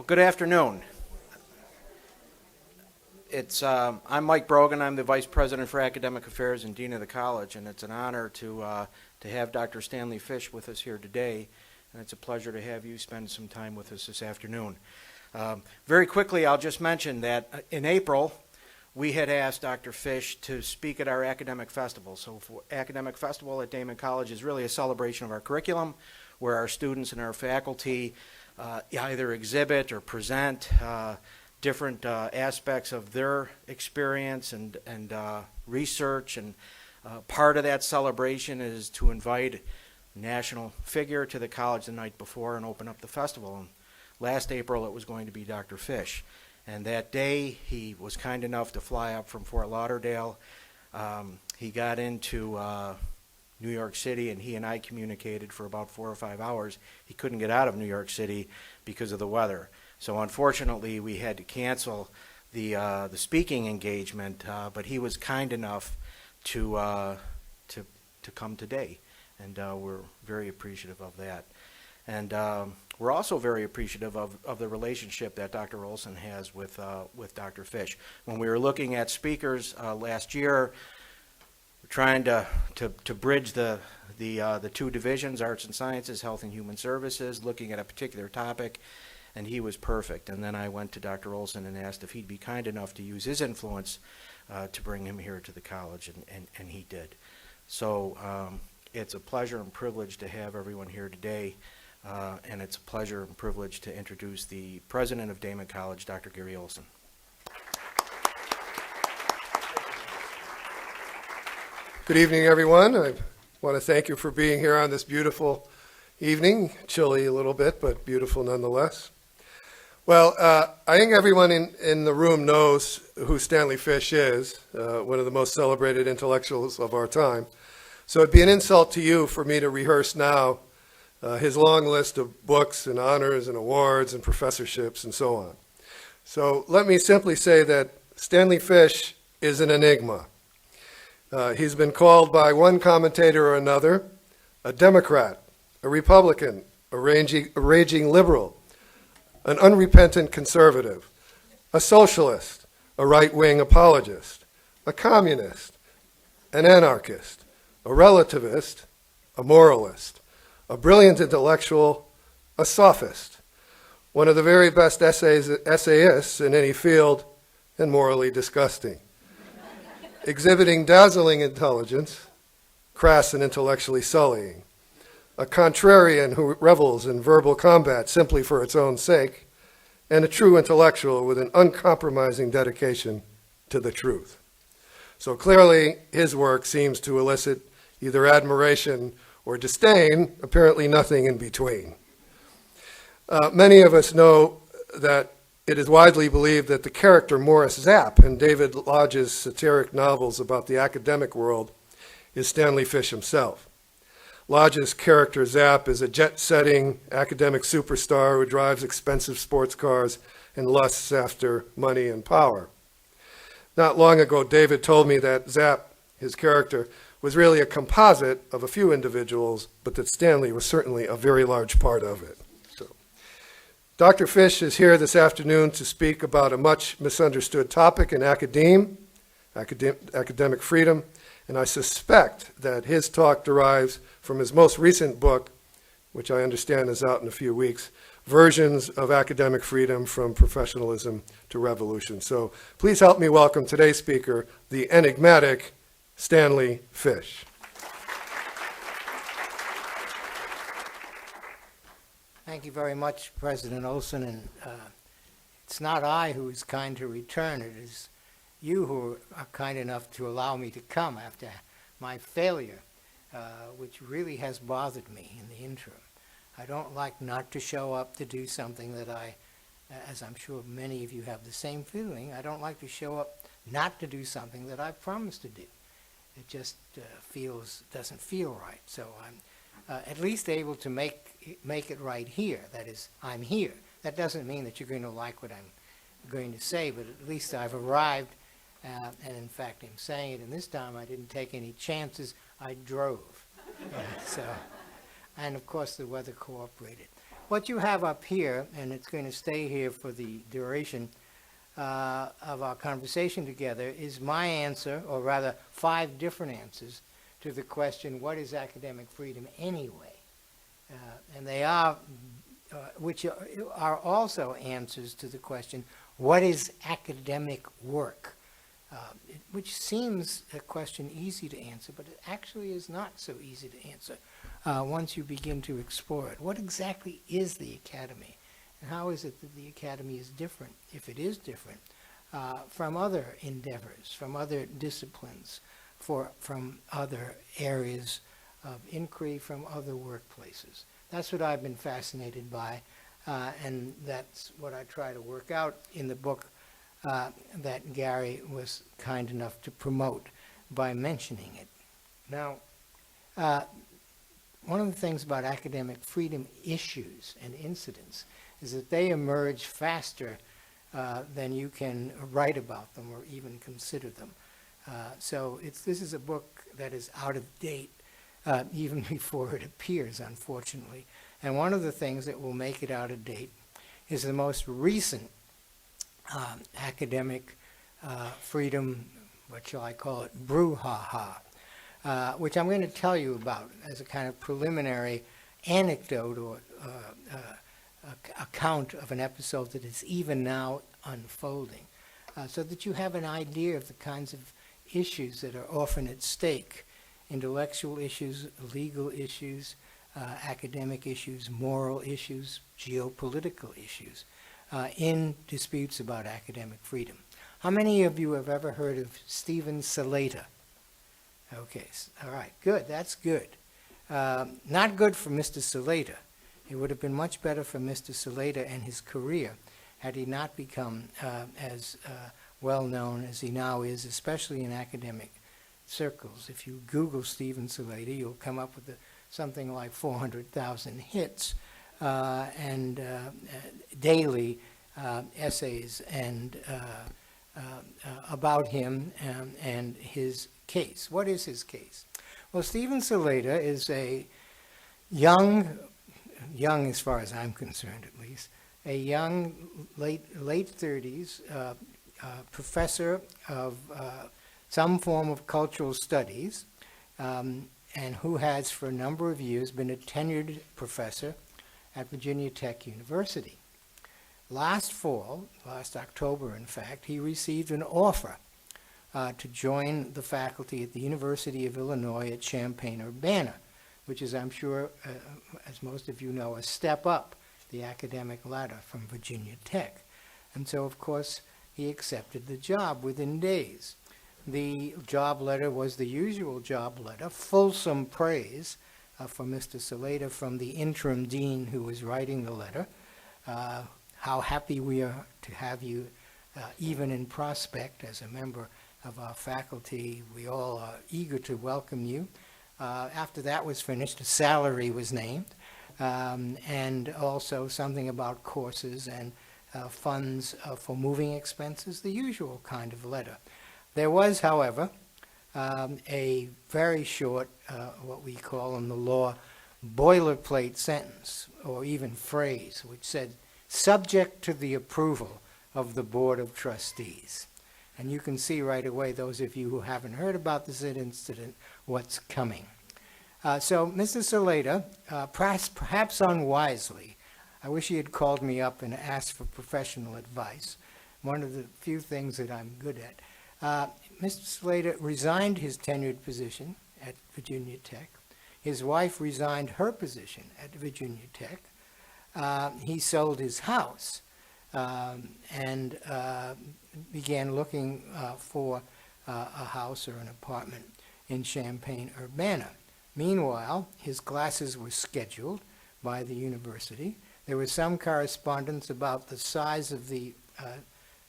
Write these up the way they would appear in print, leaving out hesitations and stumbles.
Good afternoon. I'm Mike Brogan. I'm the Vice President for Academic Affairs and Dean of the College, and it's an honor to have Dr. Stanley Fish with us here today, and it's a pleasure to have you spend some time with us this afternoon. Very quickly, I'll just mention that in April, we had asked Dr. Fish to speak at our academic festival. So for academic festival at Daemen College is really a celebration of our curriculum, where our students and our faculty either exhibit or present different aspects of their experience and research. And part of that celebration is to invite a national figure to the college the night before and open up the festival. And last April, it was going to be Dr. Fish. And that day, he was kind enough to fly up from Fort Lauderdale. He got into New York City, and he and I communicated for about 4 or 5 hours. He couldn't get out of New York City because of the weather. So unfortunately, we had to cancel the speaking engagement, but he was kind enough to come today, and we're very appreciative of that. And we're also very appreciative of the relationship that Dr. Olsen has with Dr. Fish. When we were looking at speakers last year, we're trying to bridge the two divisions, arts and sciences, health and human services, looking at a particular topic, and he was perfect. And then I went to Dr. Olsen and asked if he'd be kind enough to use his influence to bring him here to the college, and he did. So it's a pleasure and privilege to have everyone here today, and it's a pleasure and privilege to introduce the president of Daemen College, Dr. Gary Olsen. Good evening, everyone. I want to thank you for being here on this beautiful evening. Chilly a little bit, but beautiful nonetheless. Well, I think everyone in the room knows who Stanley Fish is, one of the most celebrated intellectuals of our time. So it'd be an insult to you for me to rehearse now his long list of books and honors and awards and professorships and so on. So let me simply say that Stanley Fish is an enigma. He's been called by one commentator or another a Democrat, a Republican, a raging liberal, an unrepentant conservative, a socialist, a right-wing apologist, a communist, an anarchist, a relativist, a moralist, a brilliant intellectual, a sophist, one of the very best essayists in any field, and morally disgusting. Exhibiting dazzling intelligence, crass and intellectually sullying, a contrarian who revels in verbal combat simply for its own sake, and a true intellectual with an uncompromising dedication to the truth. So clearly, his work seems to elicit either admiration or disdain, apparently nothing in between. Many of us know that it is widely believed that the character Morris Zapp in David Lodge's satiric novels about the academic world is Stanley Fish himself. Lodge's character Zapp is a jet-setting academic superstar who drives expensive sports cars and lusts after money and power. Not long ago, David told me that Zapp, his character, was really a composite of a few individuals, but that Stanley was certainly a very large part of it. Dr. Fish is here this afternoon to speak about a much misunderstood topic in academic freedom, and I suspect that his talk derives from his most recent book, which I understand is out in a few weeks, Versions of Academic Freedom from Professionalism to Revolution. So please help me welcome today's speaker, the enigmatic Stanley Fish. Thank you very much, President Olsen, and it's not I who is kind to return. It is you who are kind enough to allow me to come after my failure, which really has bothered me in the interim. I don't like not to show up to do something that as I'm sure many of you have the same feeling, I don't like to show up not to do something that I promised to do. It just doesn't feel right. So I'm at least able to make it right here. That is, I'm here. That doesn't mean that you're going to like what I'm going to say, but at least I've arrived, and in fact I'm saying it, and this time I didn't take any chances. I drove. And of course the weather cooperated. what you have up here, and it's going to stay here for the duration of our conversation together, is my answer, or rather 5 different answers to the question, what is academic freedom anyway? And they are, which are also answers to the question, what is academic work? Which seems a question easy to answer, but it actually is not so easy to answer once you begin to explore it. What exactly is the academy? And how is it that the academy is different, if it is different, from other endeavors, from other disciplines, from other areas of inquiry, from other workplaces? That's what I've been fascinated by, and that's what I try to work out in the book that Gary was kind enough to promote by mentioning it. Now, one of the things about academic freedom issues and incidents is that they emerge faster than you can write about them or even consider them. So this is a book that is out of date even before it appears, unfortunately. And one of the things that will make it out of date is the most recent academic freedom, what shall I call it, brouhaha, which I'm going to tell you about as a kind of preliminary anecdote or account of an episode that is even now unfolding, so that you have an idea of the kinds of issues that are often at stake: intellectual issues, legal issues, academic issues, moral issues, geopolitical issues, in disputes about academic freedom. How many of you have ever heard of Stephen Salater? Okay, all right, good, that's good. Not good for Mr. Salater. It would have been much better for Mr. Salater and his career had he not become as well known as he now is, especially in academic circles. If you Google Stephen Salater, you'll come up with something like 400,000 hits and daily essays and about him and his case. What is his case? Well, Stephen Salater is a young as far as I'm concerned at least, a young, late 30s professor of some form of cultural studies, and who has for a number of years been a tenured professor at Virginia Tech University. Last October in fact, he received an offer to join the faculty at the University of Illinois at Champaign-Urbana, which is, I'm sure, as most of you know, a step up the academic ladder from Virginia Tech. And so, of course, he accepted the job within days. The job letter was the usual job letter, fulsome praise for Mr. Salater from the interim dean who was writing the letter. How happy we are to have you even in prospect as a member of our faculty. We all are eager to welcome you. After that was finished, a salary was named, and also something about courses and funds for moving expenses, the usual kind of letter. There was, however, a very short, what we call in the law, boilerplate sentence, or even phrase, which said, subject to the approval of the Board of Trustees. And you can see right away, those of you who haven't heard about this incident, what's coming. So Mr. Salater, perhaps unwisely, I wish he had called me up and asked for professional advice, one of the few things that I'm good at. Mr. Salater resigned his tenured position at Virginia Tech. His wife resigned her position at Virginia Tech. He sold his house and began looking for a house or an apartment in Champaign-Urbana. Meanwhile, his classes were scheduled by the university. There was some correspondence about the size of the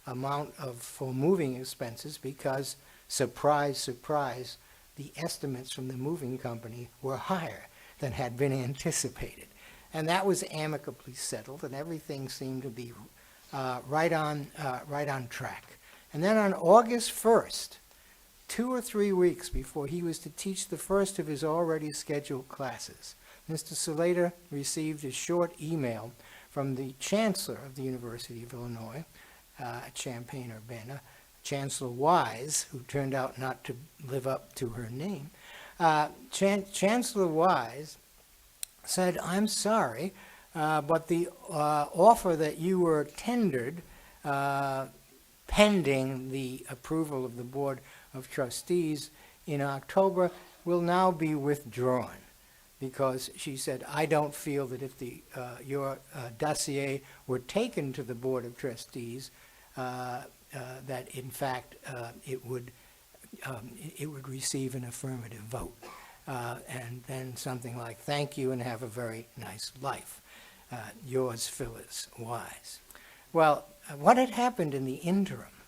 amount for moving expenses because, surprise, surprise, the estimates from the moving company were higher than had been anticipated. And that was amicably settled, and everything seemed to be right on track. And then on August 1st, 2 or 3 weeks before he was to teach the first of his already scheduled classes, Mr. Salater received a short email from the Chancellor of the University of Illinois at Champaign-Urbana, Chancellor Wise, who turned out not to live up to her name. Chancellor Wise said, "I'm sorry, but the offer that you were tendered pending the approval of the Board of Trustees in October will now be withdrawn." Because she said, "I don't feel that if your dossier were taken to the Board of Trustees, that in fact it would receive an affirmative vote." And then something like, "Thank you and have a very nice life. Yours, Phyllis Wise." Well, what had happened in the interim?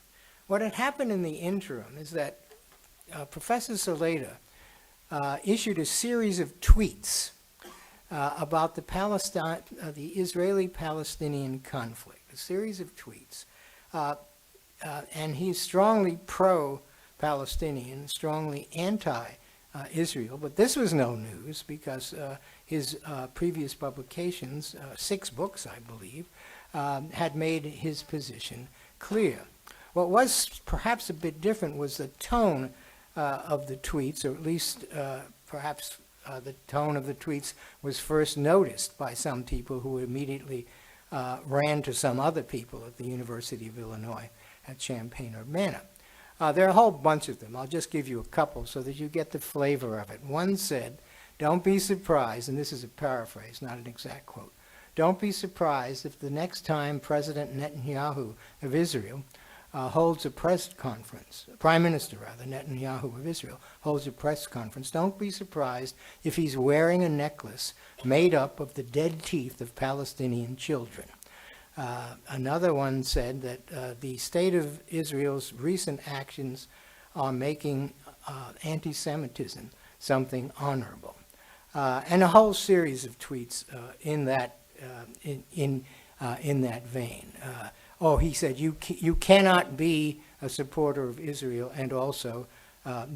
What had happened in the interim is that Professor Salater issued a series of tweets about the Israeli-Palestinian conflict, a series of tweets. And he's strongly pro-Palestinian, strongly anti-Israel, but this was no news because his previous publications, 6 books, I believe, had made his position clear. What was perhaps a bit different was the tone of the tweets, or at least perhaps the tone of the tweets was first noticed by some people who immediately ran to some other people at the University of Illinois at Champaign-Urbana. There are a whole bunch of them. I'll just give you a couple so that you get the flavor of it. One said, "Don't be surprised," and this is a paraphrase, not an exact quote, "Don't be surprised if the next time President Netanyahu of Israel holds a press conference, Prime Minister rather, Netanyahu of Israel, holds a press conference, don't be surprised if he's wearing a necklace made up of the dead teeth of Palestinian children." Another one said that the state of Israel's recent actions are making anti-Semitism something honorable. And a whole series of tweets in that vein. He said, you cannot be a supporter of Israel and also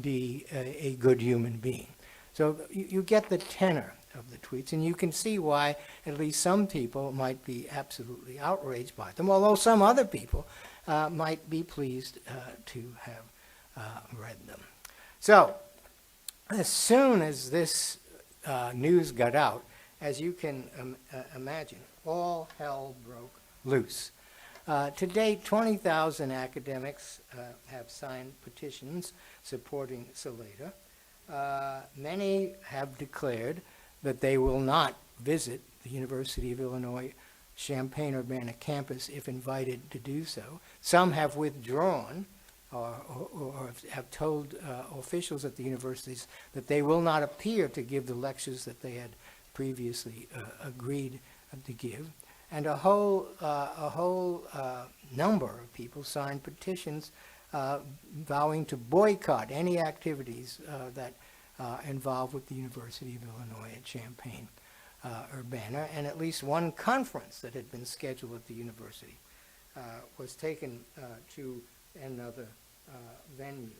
be a good human being. So you get the tenor of the tweets, and you can see why at least some people might be absolutely outraged by them, although some other people might be pleased to have read them. So as soon as this news got out, as you can imagine, all hell broke loose. To date, 20,000 academics have signed petitions supporting Salater. Many have declared that they will not visit the University of Illinois Champaign-Urbana campus if invited to do so. Some have withdrawn or have told officials at the universities that they will not appear to give the lectures that they had previously agreed to give. And a whole number of people signed petitions vowing to boycott any activities that involved with the University of Illinois at Champaign-Urbana, and at least one conference that had been scheduled at the university was taken to another venue.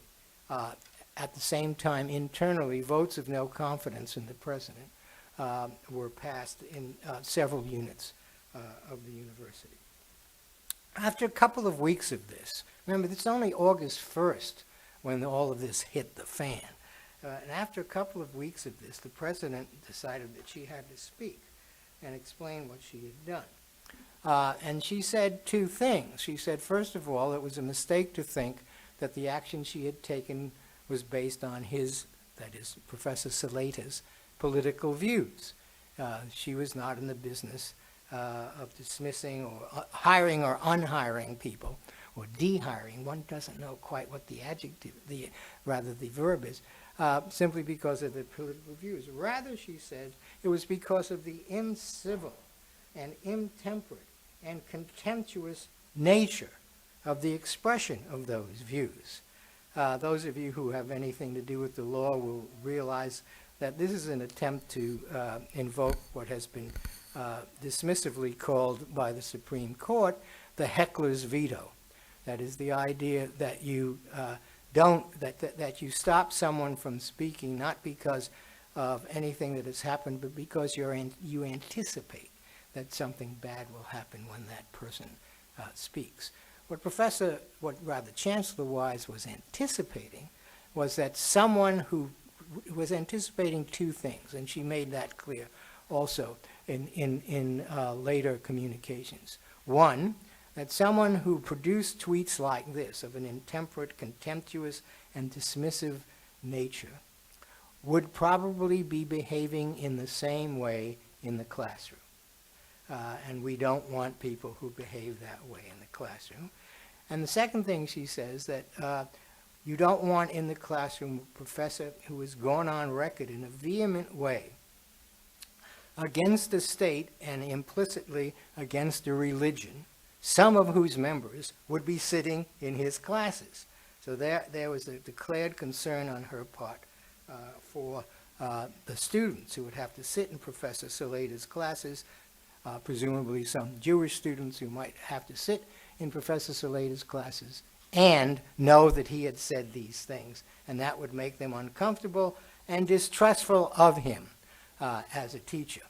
At the same time, internally, votes of no confidence in the president were passed in several units of the university. After a couple of weeks of this, remember, it's only August 1st when all of this hit the fan. And after a couple of weeks of this, the president decided that she had to speak and explain what she had done. And she said 2 things. She said, first of all, it was a mistake to think that the action she had taken was based on his, that is, Professor Salater's, political views. She was not in the business of dismissing or hiring or unhiring people, or dehiring. One doesn't know quite what the adjective, the verb is, simply because of their political views. Rather, she said, it was because of the incivil and intemperate and contemptuous nature of the expression of those views. Those of you who have anything to do with the law will realize that this is an attempt to invoke what has been dismissively called by the Supreme Court the heckler's veto. That is the idea that you that you stop someone from speaking not because of anything that has happened, but because you anticipate that something bad will happen when that person speaks. What Chancellor Wise was anticipating was that someone who was anticipating two things, and she made that clear also in later communications. One, that someone who produced tweets like this of an intemperate, contemptuous, and dismissive nature would probably be behaving in the same way in the classroom. And we don't want people who behave that way in the classroom. And the second thing she says, that you don't want in the classroom a professor who has gone on record in a vehement way against the state and implicitly against a religion, some of whose members would be sitting in his classes. So there was a declared concern on her part for the students who would have to sit in Professor Saleta's classes, presumably some Jewish students who might have to sit in Professor Saleta's classes and know that he had said these things, and that would make them uncomfortable and distrustful of him as a teacher.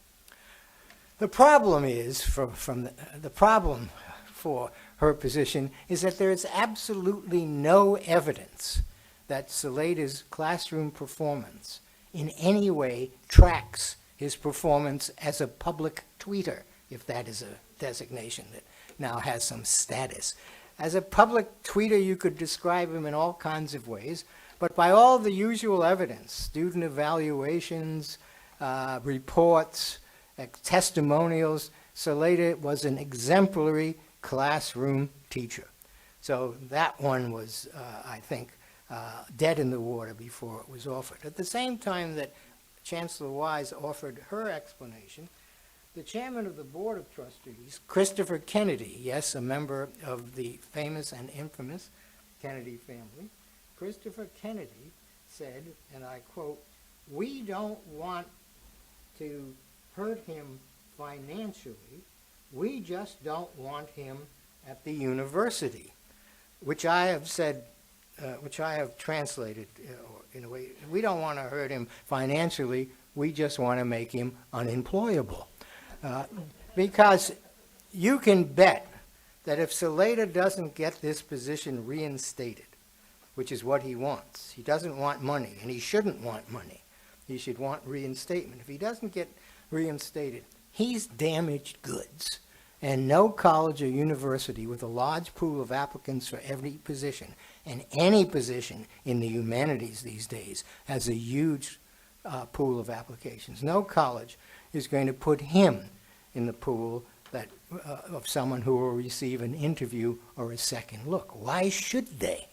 The problem is, the problem for her position is that there is absolutely no evidence that Saleta's classroom performance in any way tracks his performance as a public tweeter, if that is a designation that now has some status. As a public tweeter, you could describe him in all kinds of ways, but by all the usual evidence, student evaluations, reports, testimonials, Saleta was an exemplary classroom teacher. So that one was, I think, dead in the water before it was offered. At the same time that Chancellor Wise offered her explanation, the chairman of the Board of Trustees, Christopher Kennedy, yes, a member of the famous and infamous Kennedy family, Christopher Kennedy said, and I quote, "We don't want to hurt him financially, we just don't want him at the university," which I have said, which I have translated in a way, we don't want to hurt him financially, we just want to make him unemployable. Because you can bet that if Saleta doesn't get this position reinstated, which is what he wants, he doesn't want money, and he shouldn't want money. He should want reinstatement. If he doesn't get reinstated, he's damaged goods. And no college or university with a large pool of applicants for every position, and any position in the humanities these days has a huge pool of applications. No college is going to put him in the pool that of someone who will receive an interview or a second look. Why should they?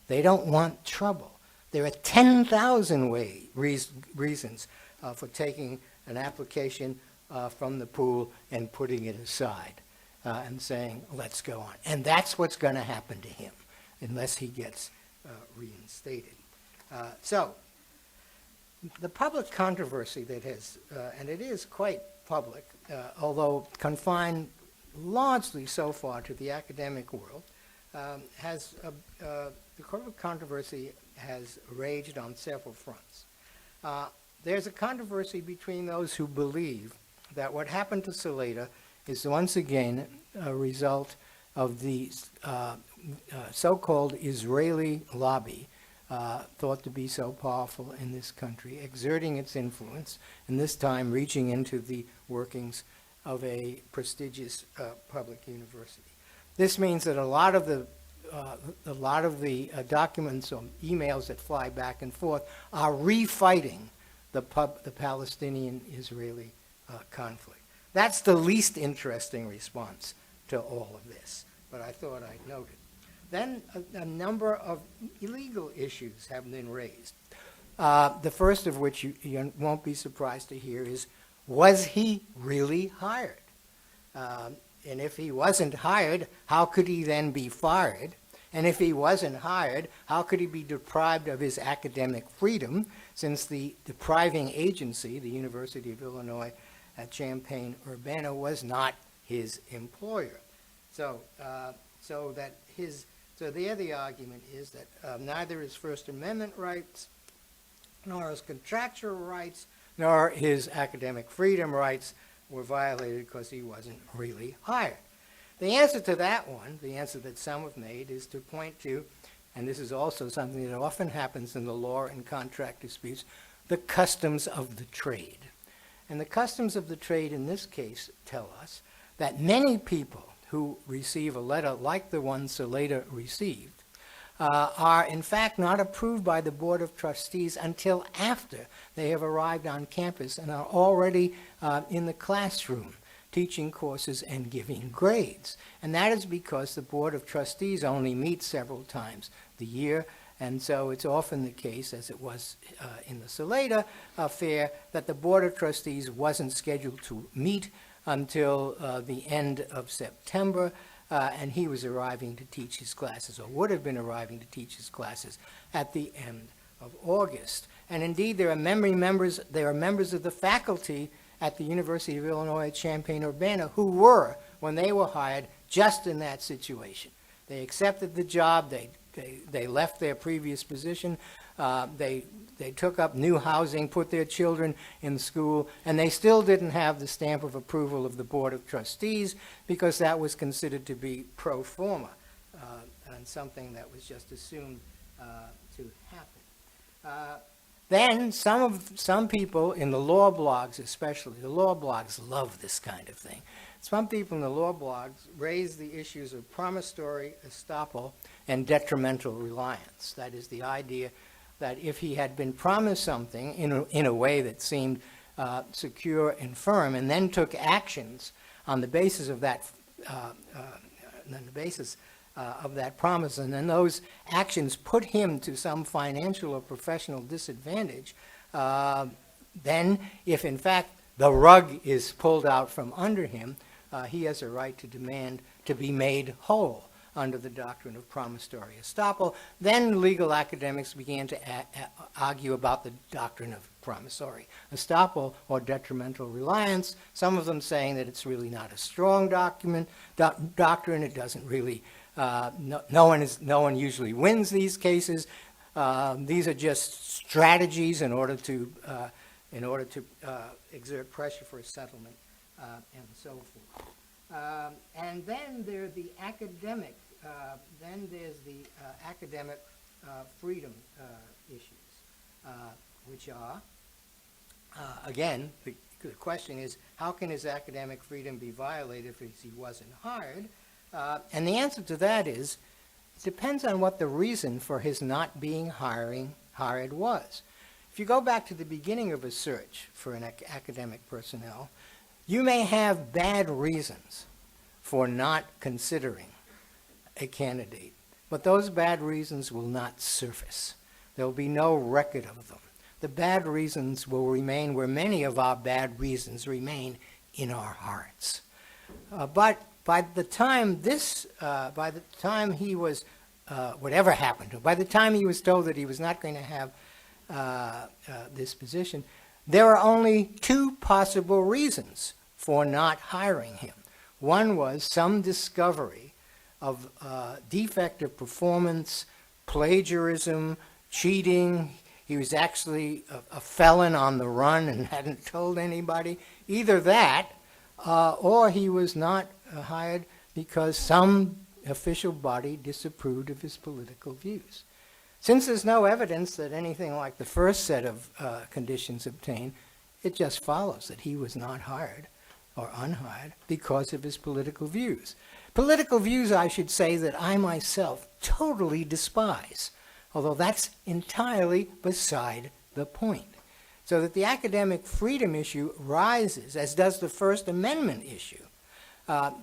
They don't want trouble. There are 10,000 reasons for taking an application from the pool and putting it aside and saying, let's go on. And that's what's going to happen to him unless he gets reinstated. So the public controversy that has, and it is quite public, although confined largely so far to the academic world, the public controversy has raged on several fronts. There's a controversy between those who believe that what happened to Saleta is once again a result of the so-called Israeli lobby, thought to be so powerful in this country, exerting its influence, and this time reaching into the workings of a prestigious public university. This means that a lot of the documents or emails that fly back and forth are refighting the Palestinian-Israeli conflict. That's the least interesting response to all of this, but I thought I'd note it. Then a number of illegal issues have been raised. The first of which you won't be surprised to hear is, was he really hired? And if he wasn't hired, how could he then be fired? And if he wasn't hired, how could he be deprived of his academic freedom, since the depriving agency, the University of Illinois at Champaign-Urbana, was not his employer? So there the argument is that neither his First Amendment rights nor his contractual rights, nor his academic freedom rights were violated because he wasn't really hired. The answer to that one, the answer that some have made, is to point to, and this is also something that often happens in the law and contract disputes, the customs of the trade. And the customs of the trade in this case tell us that many people who receive a letter like the one Saleda received are in fact not approved by the Board of Trustees until after they have arrived on campus and are already in the classroom teaching courses and giving grades. And that is because the Board of Trustees only meets several times the year, and so it's often the case, as it was in the Saleda affair, that the Board of Trustees wasn't scheduled to meet until the end of September, and he was arriving to teach his classes, or would have been arriving to teach his classes at the end of August. And indeed, there are members of the faculty at the University of Illinois at Champaign-Urbana who were, when they were hired, just in that situation. They accepted the job, they left their previous position, they took up new housing, put their children in school, and they still didn't have the stamp of approval of the Board of Trustees because that was considered to be pro forma and something that was just assumed to happen. Then some people in the law blogs especially, the law blogs love this kind of thing. Some people in the law blogs raise the issues of promissory estoppel and detrimental reliance. That is the idea that if he had been promised something in a way that seemed secure and firm, and then took actions on the basis of that, promise, and then those actions put him to some financial or professional disadvantage, then if in fact the rug is pulled out from under him, he has a right to demand to be made whole under the doctrine of promissory estoppel. Then legal academics began to argue about the doctrine of promissory estoppel or detrimental reliance, some of them saying that it's really not a strong doctrine, it doesn't really, no one usually wins these cases. These are just strategies in order to exert pressure for a settlement and so forth. And then there's the academic freedom issues, which are, again, the question is, how can his academic freedom be violated if he wasn't hired? And the answer to that is, it depends on what the reason for his not being hired was. If you go back to the beginning of a search for an academic personnel, you may have bad reasons for not considering a candidate, but those bad reasons will not surface. There will be no record of them. The bad reasons will remain where many of our bad reasons remain, in our hearts. But by the time he was, whatever happened to him, by the time he was told that he was not going to have this position, there are only two possible reasons for not hiring him. One was some discovery of defective performance, plagiarism, cheating. He was actually a felon on the run and hadn't told anybody. Either that, or he was not hired because some official body disapproved of his political views. Since there's no evidence that anything like the first set of conditions obtained, it just follows that he was not hired or unhired because of his political views. Political views, I should say, that I myself totally despise, although that's entirely beside the point. So that the academic freedom issue rises, as does the First Amendment issue,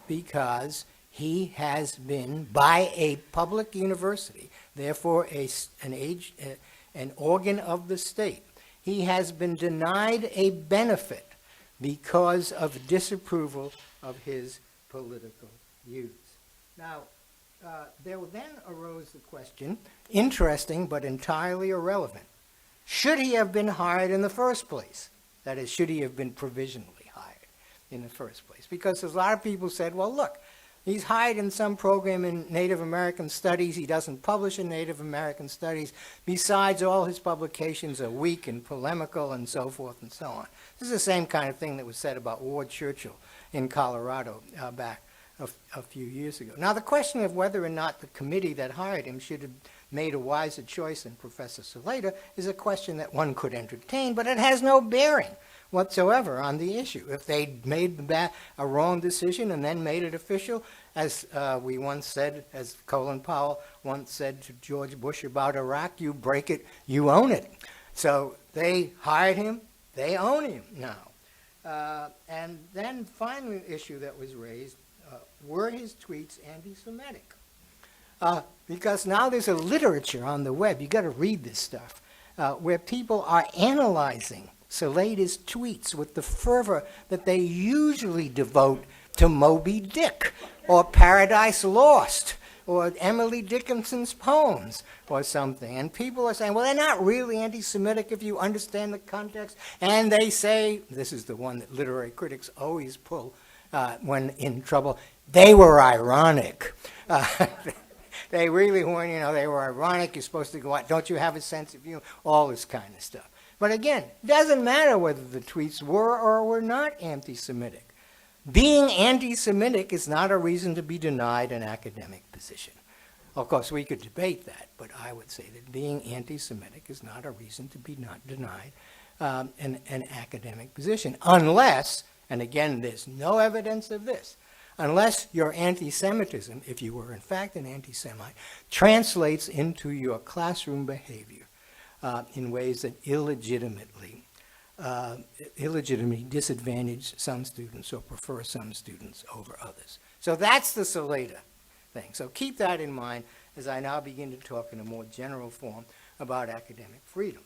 because he has been, by a public university, therefore an organ of the state, he has been denied a benefit because of disapproval of his political views. Now, there then arose the question, interesting but entirely irrelevant, should he have been hired in the first place? That is, should he have been provisionally hired in the first place? Because a lot of people said, well, look, He's hired in some program in Native American Studies. He doesn't publish in Native American Studies. Besides, all his publications are weak and polemical and so forth and so on. This is the same kind of thing that was said about Ward Churchill in Colorado back a few years ago. Now, the question of whether or not the committee that hired him should have made a wiser choice than Professor Slater is a question that one could entertain, but it has no bearing whatsoever on the issue. If they made a wrong decision and then made it official, as we once said, as Colin Powell once said to George Bush about Iraq, you break it, you own it. So they hired him, they own him now. And then finally, the issue that was raised, were his tweets anti-Semitic? Because now there's a literature on the web, you got to read this stuff, where people are analyzing Slater's tweets with the fervor that they usually devote to Moby Dick or Paradise Lost or Emily Dickinson's poems or something. And people are saying, well, they're not really anti-Semitic if you understand the context. And they say, this is the one that literary critics always pull when in trouble, they were ironic. They really weren't, they were ironic. You're supposed to go out. Don't you have a sense of humor? All this kind of stuff. But again, it doesn't matter whether the tweets were or were not anti-Semitic. Being anti-Semitic is not a reason to be denied an academic position. Of course, we could debate that, but I would say that being anti-Semitic is not a reason to be not denied an academic position, unless, and again, there's no evidence of this, unless your anti-Semitism, if you were in fact an anti-Semite, translates into your classroom behavior in ways that illegitimately disadvantage some students or prefer some students over others. So that's the Slater thing. So keep that in mind as I now begin to talk in a more general form about academic freedom.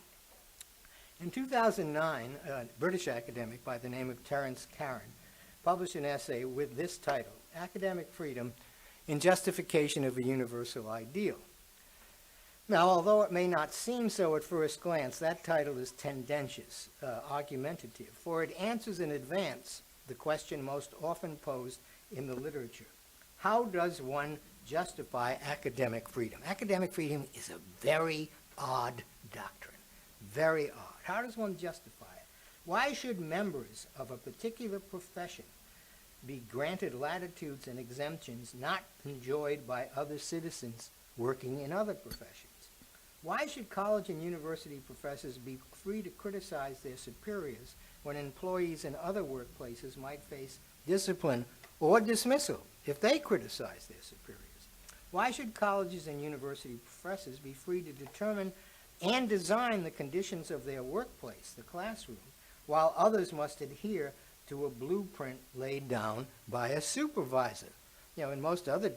In 2009, a British academic by the name of Terence Carron published an essay with this title, Academic Freedom in Justification of a Universal Ideal. Now, although it may not seem so at first glance, that title is tendentious, argumentative, for it answers in advance the question most often posed in the literature. How does one justify academic freedom? Academic freedom is a very odd doctrine, very odd. How does one justify it? Why should members of a particular profession be granted latitudes and exemptions not enjoyed by other citizens working in other professions? Why should college and university professors be free to criticize their superiors when employees in other workplaces might face discipline or dismissal if they criticize their superiors? Why should colleges and university professors be free to determine and design the conditions of their workplace, the classroom, while others must adhere to a blueprint laid down by a supervisor? In most other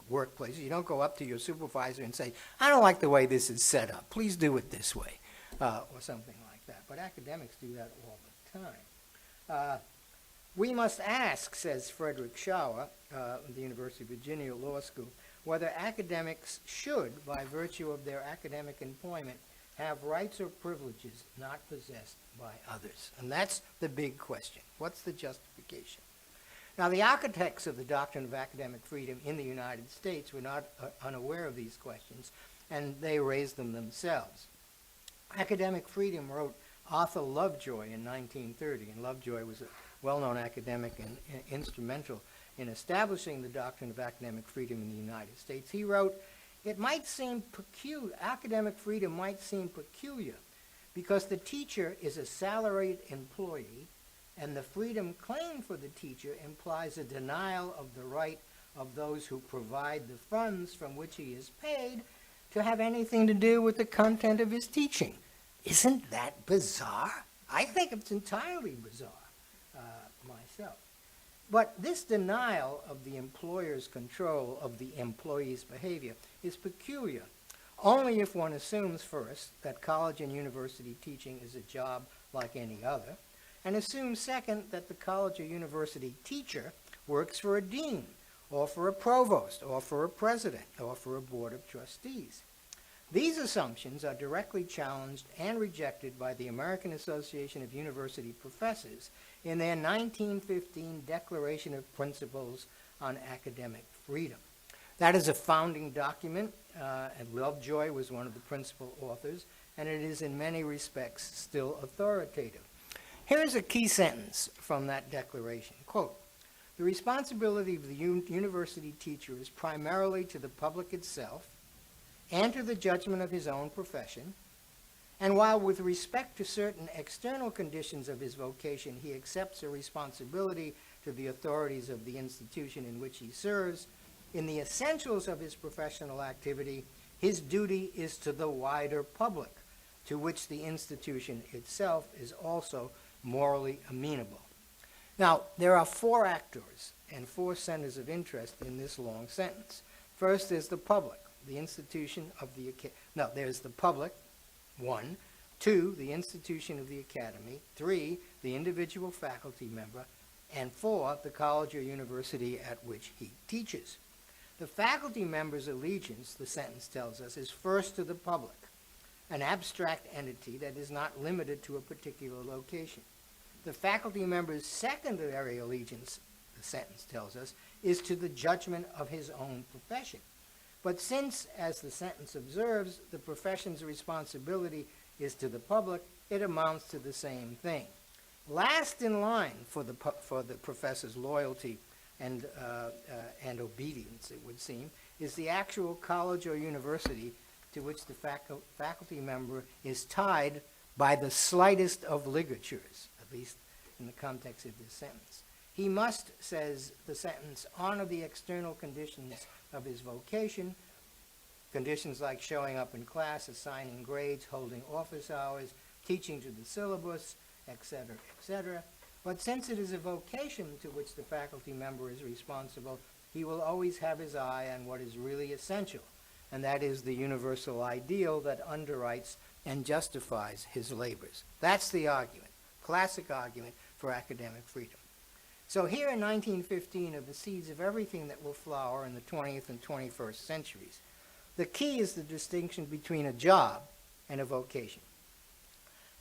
workplaces, you don't go up to your supervisor and say, I don't like the way this is set up. Please do it this way, or something like that. But academics do that all the time. We must ask, says Frederick Schauer, of the University of Virginia Law School, whether academics should, by virtue of their academic employment, have rights or privileges not possessed by others. And that's the big question. What's the justification? Now, the architects of the doctrine of academic freedom in the United States were not unaware of these questions, and they raised them themselves. Academic freedom wrote Arthur Lovejoy in 1930, and Lovejoy was a well-known academic and instrumental in establishing the doctrine of academic freedom in the United States. He wrote, it might seem peculiar, academic freedom might seem peculiar because the teacher is a salaried employee and the freedom claimed for the teacher implies a denial of the right of those who provide the funds from which he is paid to have anything to do with the content of his teaching. Isn't that bizarre? I think it's entirely bizarre myself. But this denial of the employer's control of the employee's behavior is peculiar only if one assumes first that college and university teaching is a job like any other, and assumes second that the college or university teacher works for a dean, or for a provost, or for a president, or for a board of trustees. These assumptions are directly challenged and rejected by the American Association of University Professors in their 1915 Declaration of Principles on Academic Freedom. That is a founding document, and Lovejoy was one of the principal authors, and it is in many respects still authoritative. Here is a key sentence from that declaration. Quote, "The responsibility of the university teacher is primarily to the public itself and to the judgment of his own profession, and while with respect to certain external conditions of his vocation he accepts a responsibility to the authorities of the institution in which he serves, in the essentials of his professional activity, his duty is to the wider public, to which the institution itself is also morally amenable." Now, there are four actors and four centers of interest in this long sentence. First is the public, the institution of the, there's the public, 1, 2, the institution of the academy, 3, the individual faculty member, and 4, the college or university at which he teaches. The faculty member's allegiance, the sentence tells us, is first to the public, an abstract entity that is not limited to a particular location. The faculty member's secondary allegiance, the sentence tells us, is to the judgment of his own profession. But since, as the sentence observes, the profession's responsibility is to the public, it amounts to the same thing. Last in line for the professor's loyalty and obedience, it would seem, is the actual college or university to which the faculty member is tied by the slightest of ligatures, at least in the context of this sentence. He must, says the sentence, honor the external conditions of his vocation, conditions like showing up in class, assigning grades, holding office hours, teaching to the syllabus, etc., etc. But since it is a vocation to which the faculty member is responsible, he will always have his eye on what is really essential, and that is the universal ideal that underwrites and justifies his labors. That's the argument, classic argument for academic freedom. So here in 1915 are the seeds of everything that will flower in the 20th and 21st centuries. The key is the distinction between a job and a vocation.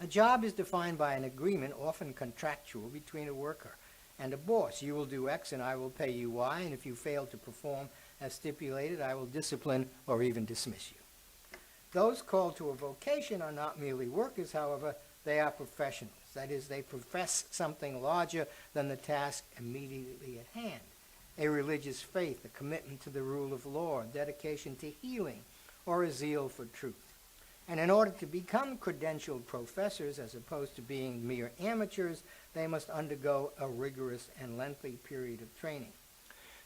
A job is defined by an agreement, often contractual, between a worker and a boss. You will do X and I will pay you Y, and if you fail to perform as stipulated, I will discipline or even dismiss you. Those called to a vocation are not merely workers, however, they are professionals. That is, they profess something larger than the task immediately at hand. A religious faith, a commitment to the rule of law, a dedication to healing, or a zeal for truth. And in order to become credentialed professors, as opposed to being mere amateurs, they must undergo a rigorous and lengthy period of training.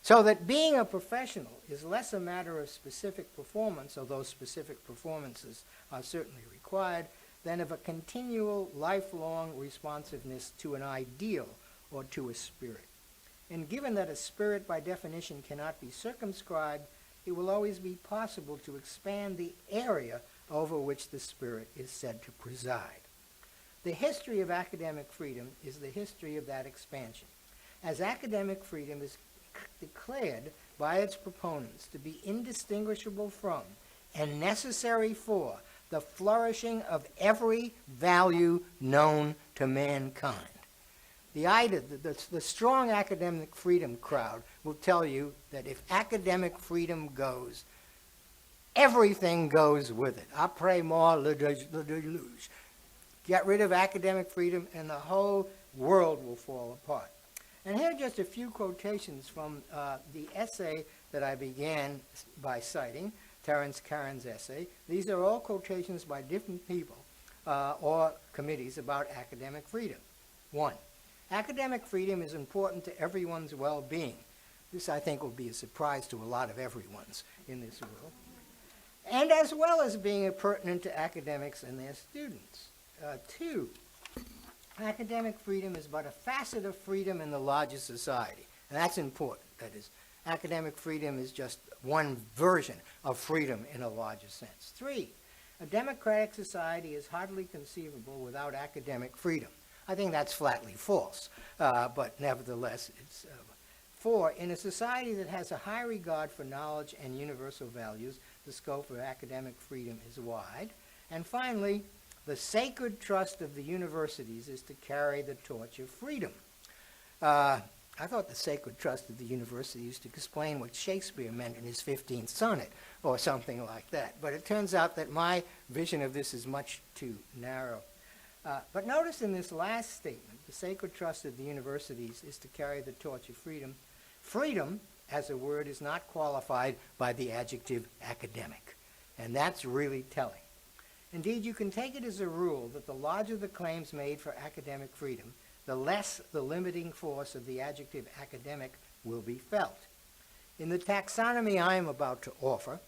So that being a professional is less a matter of specific performance, although specific performances are certainly required, than of a continual, lifelong responsiveness to an ideal or to a spirit. And given that a spirit by definition cannot be circumscribed, it will always be possible to expand the area over which the spirit is said to preside. The history of academic freedom is the history of that expansion, as academic freedom is declared by its proponents to be indistinguishable from and necessary for the flourishing of every value known to mankind. The strong academic freedom crowd will tell you that if academic freedom goes, everything goes with it. Après moi, le déluge. Get rid of academic freedom and the whole world will fall apart. And here are just a few quotations from the essay that I began by citing, Terence Caron's essay. These are all quotations by different people or committees about academic freedom. 1, academic freedom is important to everyone's well-being. This, I think, will be a surprise to a lot of everyone's in this world. And as well as being pertinent to academics and their students. 2, academic freedom is but a facet of freedom in the larger society. And that's important. That is, academic freedom is just one version of freedom in a larger sense. 3, a democratic society is hardly conceivable without academic freedom. I think that's flatly false, but nevertheless, it's 4, in a society that has a high regard for knowledge and universal values, the scope of academic freedom is wide. And finally, the sacred trust of the universities is to carry the torch of freedom. I I thought the sacred trust of the university used to explain what Shakespeare meant in his 15th sonnet, or something like that. But it turns out that my vision of this is much too narrow. But notice in this last statement, the sacred trust of the universities is to carry the torch of freedom. Freedom, as a word, is not qualified by the adjective academic, and that's really telling. Indeed, you can take it as a rule that the larger the claims made for academic freedom, the less the limiting force of the adjective academic will be felt. In the taxonomy I am about to offer,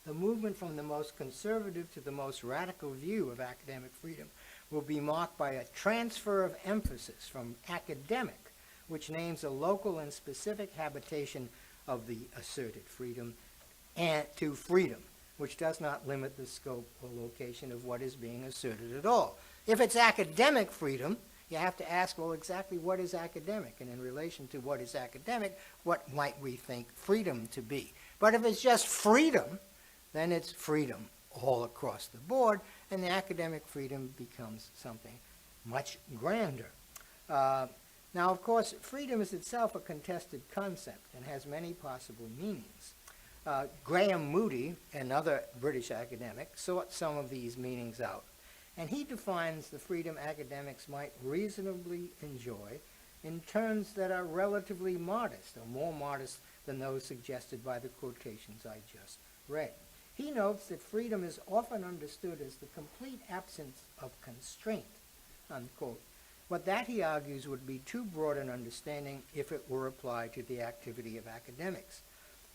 the movement from the most conservative to the most radical view of academic freedom will be marked by a transfer of emphasis from academic, which names a local and specific habitation of the asserted freedom, and to freedom, which does not limit the scope or location of what is being asserted at all. If it's academic freedom, you have to ask, well, exactly what is academic? And in relation to what is academic, what might we think freedom to be? But if it's just freedom, then it's freedom all across the board, and the academic freedom becomes something much grander. Now, of course, freedom is itself a contested concept and has many possible meanings. Graham Moody, another British academic, sought some of these meanings out, and he defines the freedom academics might reasonably enjoy in terms that are relatively modest, or more modest than those suggested by the quotations I just read. He notes that freedom is often understood as the complete absence of constraint, unquote. But that, he argues, would be too broad an understanding if it were applied to the activity of academics.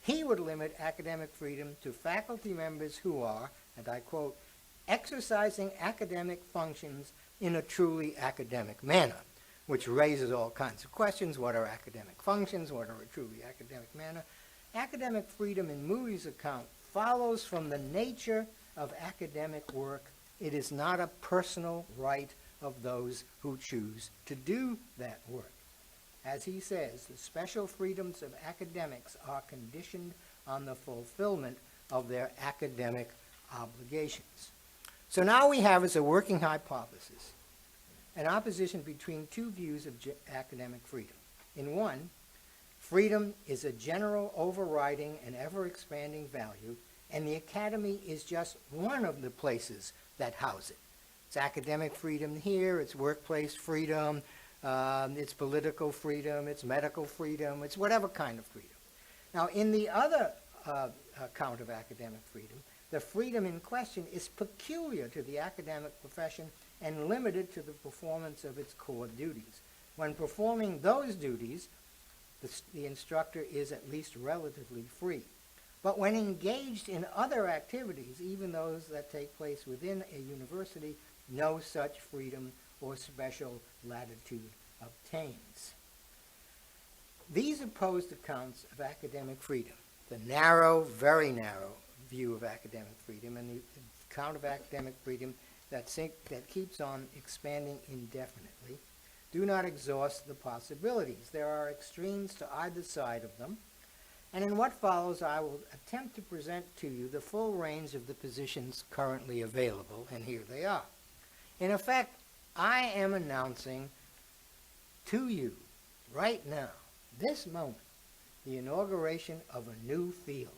He would limit academic freedom to faculty members who are, and I quote, exercising academic functions in a truly academic manner, which raises all kinds of questions. What are academic functions? What are a truly academic manner? Academic freedom, in Moody's account, follows from the nature of academic work. It is not a personal right of those who choose to do that work. As he says, the special freedoms of academics are conditioned on the fulfillment of their academic obligations. So now we have, as a working hypothesis, an opposition between two views of academic freedom. In one, freedom is a general, overriding, and ever-expanding value, and the academy is just one of the places that house it. It's academic freedom here, it's workplace freedom, it's political freedom, it's medical freedom, it's whatever kind of freedom. Now, in the other account of academic freedom, the freedom in question is peculiar to the academic profession and limited to the performance of its core duties. When performing those duties, the instructor is at least relatively free. But when engaged in other activities, even those that take place within a university, no such freedom or special latitude obtains. These opposed accounts of academic freedom, the narrow, very narrow view of academic freedom, and the account of academic freedom that keeps on expanding indefinitely, do not exhaust the possibilities. There are extremes to either side of them, and in what follows I will attempt to present to you the full range of the positions currently available, and here they are. In effect, I am announcing to you right now, this moment, the inauguration of a new field,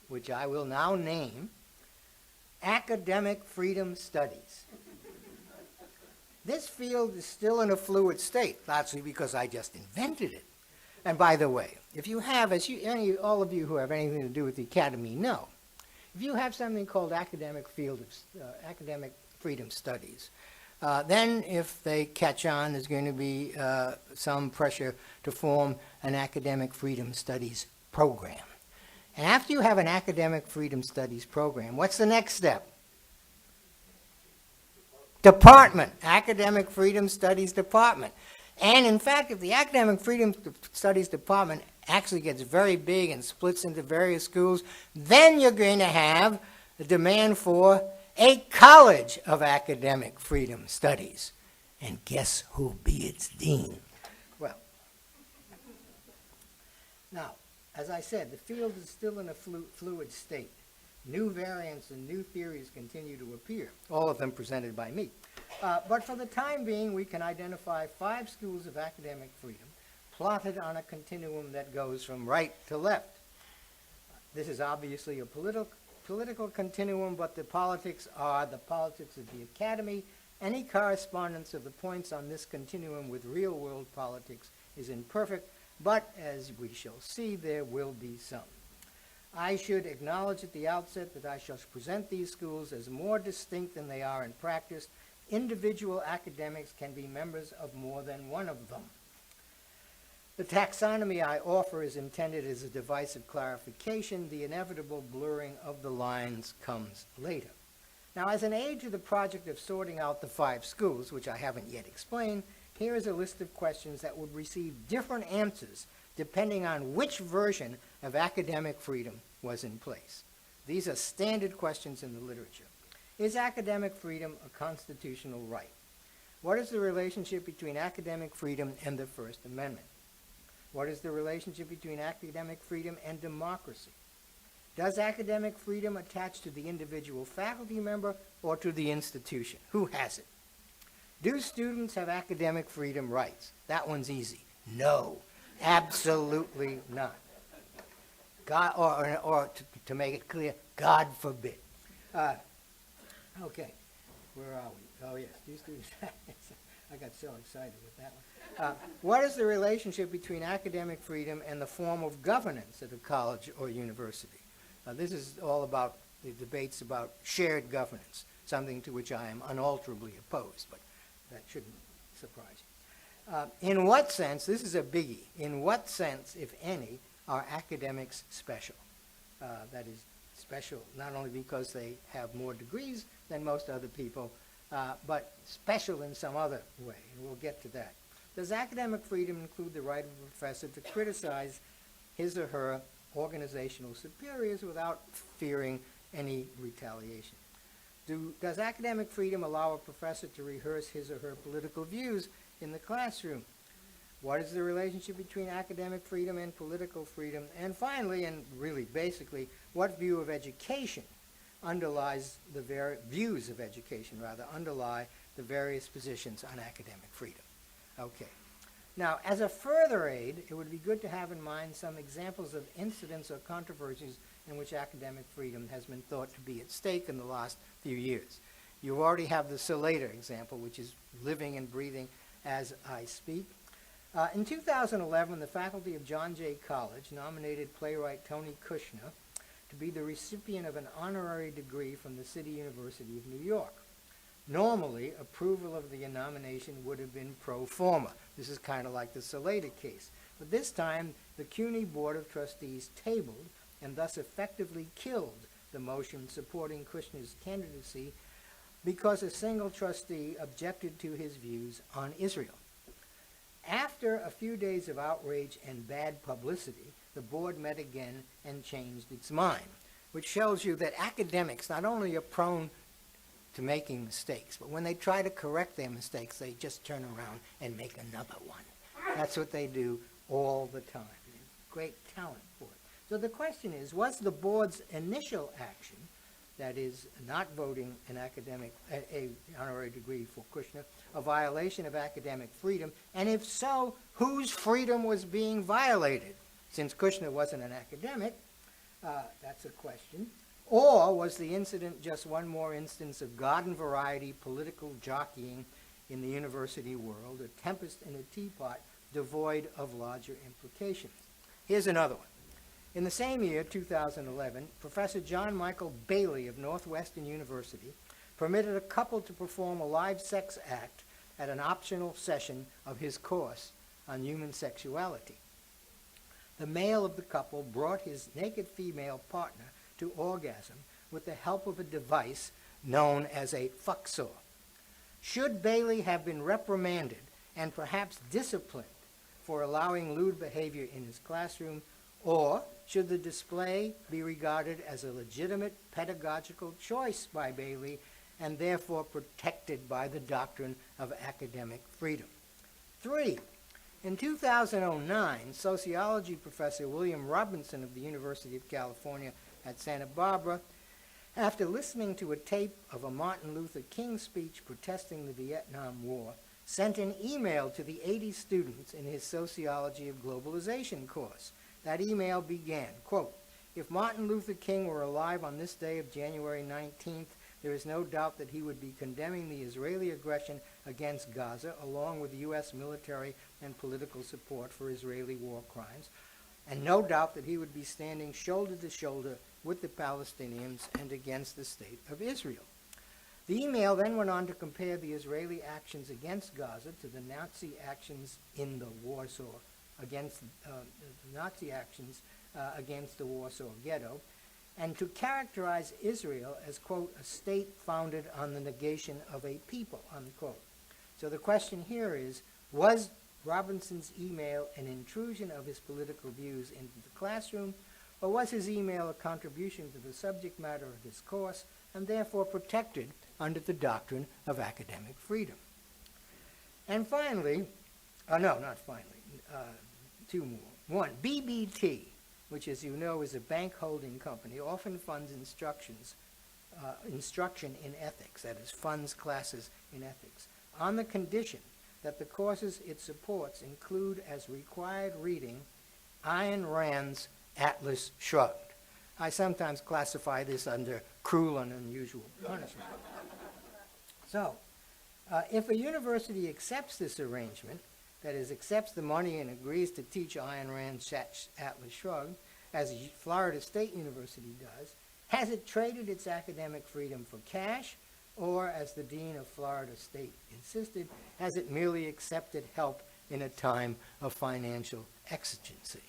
which I will now name Academic Freedom Studies. This field is still in a fluid state, largely because I just invented it. And by the way, if you have, all of you who have anything to do with the academy know, if you have something called Academic Freedom Studies, then if they catch on, there's going to be some pressure to form an Academic Freedom Studies program. And after you have an Academic Freedom Studies program, what's the next step? Department, Academic Freedom Studies Department. And in fact, if the Academic Freedom Studies Department actually gets very big and splits into various schools, then you're going to have the demand for a College of Academic Freedom Studies. And guess who'll be its dean? Well, now, as I said, the field is still in a fluid state. New variants and new theories continue to appear, all of them presented by me. But for the time being, we can identify 5 schools of academic freedom, plotted on a continuum that goes from right to left. This is obviously a political continuum, but the politics are the politics of the academy. Any correspondence of the points on this continuum with real-world politics is imperfect, but as we shall see, there will be some. I should acknowledge at the outset that I shall present these schools as more distinct than they are in practice. Individual academics can be members of more than one of them. The taxonomy I offer is intended as a device of clarification. The inevitable blurring of the lines comes later. Now, as an aid to the project of sorting out the 5 schools, which I haven't yet explained, here is a list of questions that would receive different answers depending on which version of academic freedom was in place. These are standard questions in the literature. Is academic freedom a constitutional right? What is the relationship between academic freedom and the First Amendment? What is the relationship between academic freedom and democracy? Does academic freedom attach to the individual faculty member or to the institution? Who has it? Do students have academic freedom rights? That one's easy. No, absolutely not. God, or to make it clear, God forbid. Okay, where are we? Oh yes, do students. I got so excited with that one. What is the relationship between academic freedom and the form of governance at a college or university? This is all about the debates about shared governance, something to which I am unalterably opposed, but that shouldn't surprise you. In what sense, this is a biggie, in what sense, if any, are academics special? That is special not only because they have more degrees than most other people, but special in some other way, and we'll get to that. Does academic freedom include the right of a professor to criticize his or her organizational superiors without fearing any retaliation? Does academic freedom allow a professor to rehearse his or her political views in the classroom? What is the relationship between academic freedom and political freedom? And finally, and really basically, what view of education underlies the views of education, rather, underlie the various positions on academic freedom? Okay. Now, as a further aid, it would be good to have in mind some examples of incidents or controversies in which academic freedom has been thought to be at stake in the last few years. You already have the Salater example, which is living and breathing as I speak. In 2011, the faculty of John Jay College nominated playwright Tony Kushner to be the recipient of an honorary degree from the City University of New York. Normally, approval of the nomination would have been pro forma. This is kind of like the Salater case. But this time, the CUNY Board of Trustees tabled and thus effectively killed the motion supporting Kushner's candidacy because a single trustee objected to his views on Israel. After a few days of outrage and bad publicity, the board met again and changed its mind, which shows you that academics not only are prone to making mistakes, but when they try to correct their mistakes, they just turn around and make another one. That's what they do all the time. Great talent for it. So the question is, was the board's initial action, that is, not voting an honorary degree for Kushner, a violation of academic freedom? And if so, whose freedom was being violated? Since Kushner wasn't an academic, that's a question. Or was the incident just one more instance of garden variety political jockeying in the university world, a tempest in a teapot devoid of larger implications? Here's another one. In the same year, 2011, Professor John Michael Bailey of Northwestern University permitted a couple to perform a live sex act at an optional session of his course on human sexuality. The male of the couple brought his naked female partner to orgasm with the help of a device known as a fuck saw. Should Bailey have been reprimanded and perhaps disciplined for allowing lewd behavior in his classroom, or should the display be regarded as a legitimate pedagogical choice by Bailey and therefore protected by the doctrine of academic freedom? 3. In 2009, sociology professor William Robinson of the University of California at Santa Barbara, after listening to a tape of a Martin Luther King speech protesting the Vietnam War, sent an email to the 80 students in his Sociology of Globalization course. That email began, quote, "If Martin Luther King were alive on this day of January 19th, there is no doubt that he would be condemning the Israeli aggression against Gaza, along with U.S. military and political support for Israeli war crimes, and no doubt that he would be standing shoulder to shoulder with the Palestinians and against the state of Israel." The email then went on to compare the Israeli actions against Gaza to the Nazi actions in the Warsaw, against the Nazi actions against the Warsaw Ghetto, and to characterize Israel as, quote, "a state founded on the negation of a people," unquote. So the question here is, was Robinson's email an intrusion of his political views into the classroom, or was his email a contribution to the subject matter of this course and therefore protected under the doctrine of academic freedom? And finally, not finally, two more. One, BBT, which, as you know, is a bank holding company, often funds instruction in ethics, that is, funds classes in ethics, on the condition that the courses it supports include as required reading Ayn Rand's Atlas Shrugged. I sometimes classify this under cruel and unusual punishment. So, if a university accepts this arrangement, that is, accepts the money and agrees to teach Ayn Rand's Atlas Shrugged, as Florida State University does, has it traded its academic freedom for cash, or, as the dean of Florida State insisted, has it merely accepted help in a time of financial exigency?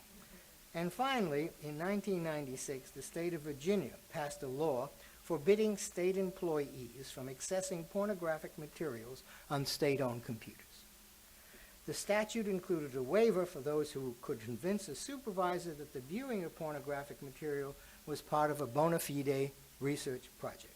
And finally, in 1996, the state of Virginia passed a law forbidding state employees from accessing pornographic materials on state-owned computers. The statute included a waiver for those who could convince a supervisor that the viewing of pornographic material was part of a bona fide research project.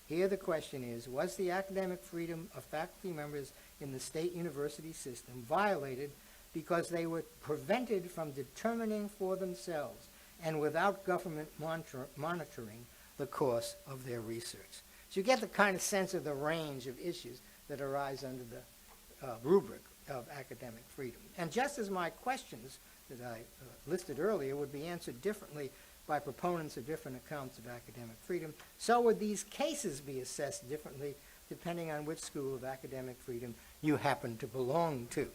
Here the question is, was the academic freedom of faculty members in the state university system violated because they were prevented from determining for themselves and without government monitoring the course of their research? So you get the kind of sense of the range of issues that arise under the rubric of academic freedom. And just as my questions that I listed earlier would be answered differently by proponents of different accounts of academic freedom, so would these cases be assessed differently depending on which school of academic freedom you happen to belong to.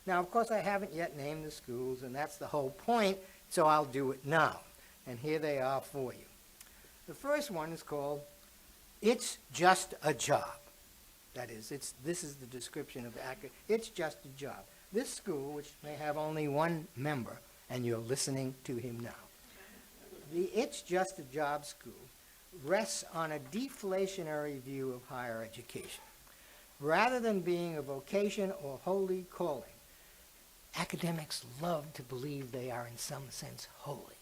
Now, of course, I haven't yet named the schools, and that's the whole point, so I'll do it now. And here they are for you. The first one is called It's Just a Job. That is, this is the description of it's just a job. This school, which may have only one member, and you're listening to him now, the It's Just a Job school rests on a deflationary view of higher education. Rather than being a vocation or holy calling, academics love to believe they are in some sense holy.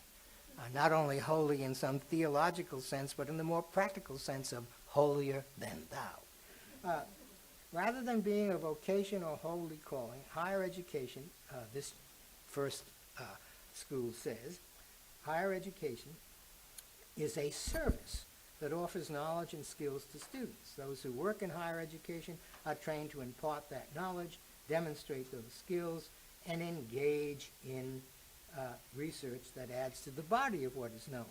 Not only holy in some theological sense, but in the more practical sense of holier than thou. Rather than being a vocation or holy calling, higher education, this first school says, higher education is a service that offers knowledge and skills to students. Those who work in higher education are trained to impart that knowledge, demonstrate those skills, and engage in research that adds to the body of what is known.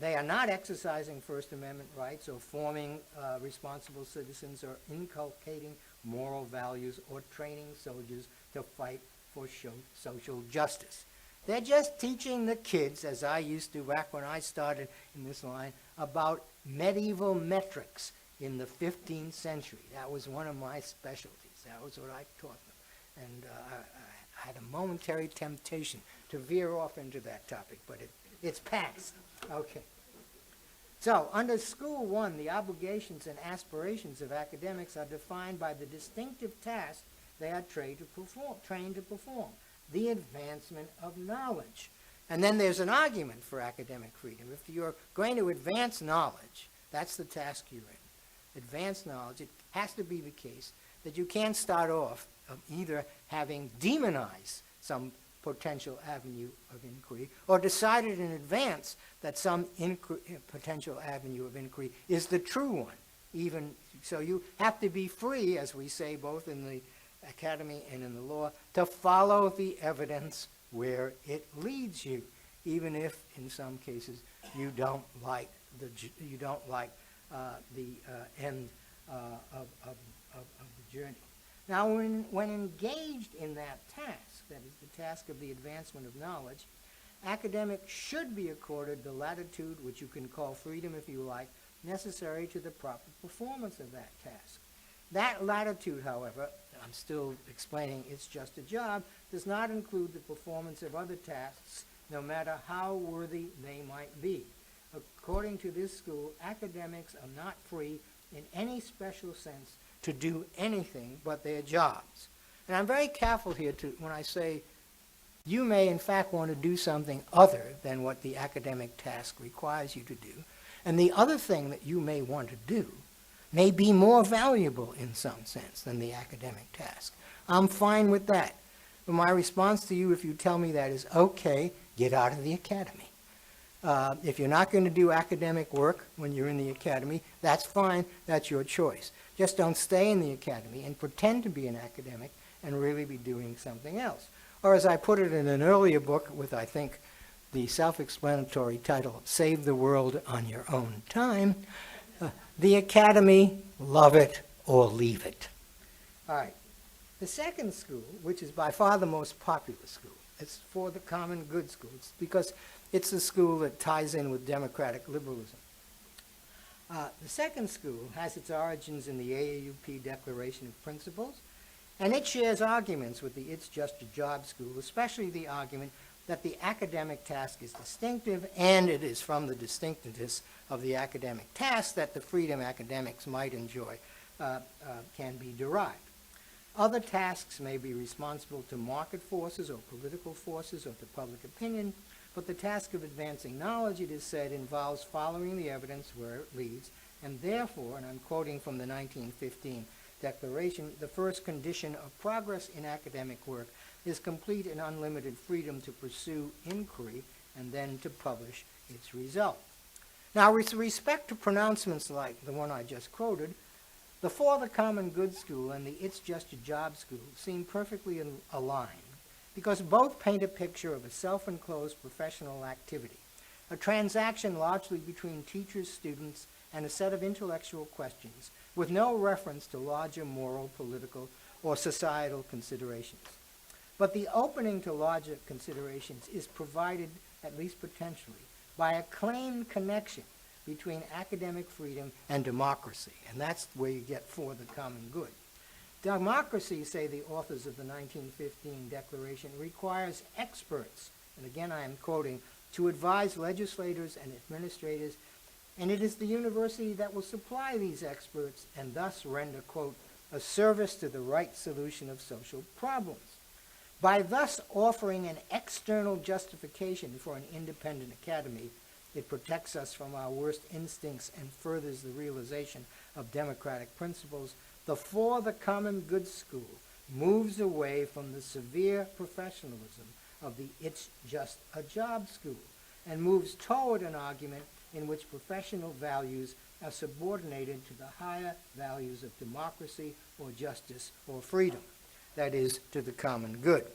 They are not exercising First Amendment rights or forming responsible citizens or inculcating moral values or training soldiers to fight for social justice. They're just teaching the kids, as I used to back when I started in this line, about medieval metrics in the 15th century. That was one of my specialties. That was what I taught them. And I had a momentary temptation to veer off into that topic, but it's passed. Okay. So, under School 1, the obligations and aspirations of academics are defined by the distinctive task they are trained to perform, the advancement of knowledge. And then there's an argument for academic freedom. If you're going to advance knowledge, that's the task you're in. Advance knowledge, it has to be the case that you can't start off either having demonized some potential avenue of inquiry or decided in advance that some potential avenue of inquiry is the true one. even, so you have to be free, as we say both in the academy and in the law, to follow the evidence where it leads you, even if in some cases you don't like the end of the journey. Now, when engaged in that task, that is the task of the advancement of knowledge, academics should be accorded the latitude, which you can call freedom if you like, necessary to the proper performance of that task. That latitude, however, I'm still explaining it's just a job, does not include the performance of other tasks, no matter how worthy they might be. According to this school, academics are not free in any special sense to do anything but their jobs. And I'm very careful here when I say you may in fact want to do something other than what the academic task requires you to do. And the other thing that you may want to do may be more valuable in some sense than the academic task. I'm fine with that. But my response to you, if you tell me that, is okay, get out of the academy. If you're not going to do academic work when you're in the academy, that's fine, that's your choice. Just don't stay in the academy and pretend to be an academic and really be doing something else. Or as I put it in an earlier book with, I think, the self-explanatory title, Save the World on Your Own Time, the academy, love it or leave it. All right. The second school, which is by far the most popular school, it's for the common good school. It's because it's the school that ties in with democratic liberalism. The second school has its origins in the AAUP Declaration of Principles, and it shares arguments with the It's Just a Job school, especially the argument that the academic task is distinctive, and it is from the distinctiveness of the academic task that the freedom academics might enjoy can be derived. Other tasks may be responsible to market forces or political forces or to public opinion, but the task of advancing knowledge, it is said, involves following the evidence where it leads, and therefore, and I'm quoting from the 1915 Declaration, the first condition of progress in academic work is complete and unlimited freedom to pursue inquiry and then to publish its result. Now, with respect to pronouncements like the one I just quoted, the For the Common Good School and the It's Just a Job School seem perfectly aligned because both paint a picture of a self-enclosed professional activity, a transaction largely between teachers, students, and a set of intellectual questions with no reference to larger moral, political, or societal considerations. But the opening to larger considerations is provided, at least potentially, by a claimed connection between academic freedom and democracy, and that's where you get For the Common Good. Democracy, say the authors of the 1915 Declaration, requires experts, and again I am quoting, to advise legislators and administrators, and it is the university that will supply these experts and thus render, quote, a service to the right solution of social problems. By thus offering an external justification for an independent academy, it protects us from our worst instincts and furthers the realization of democratic principles. The For the Common Good School moves away from the severe professionalism of the It's Just a Job School and moves toward an argument in which professional values are subordinated to the higher values of democracy or justice or freedom, that is, to the common good.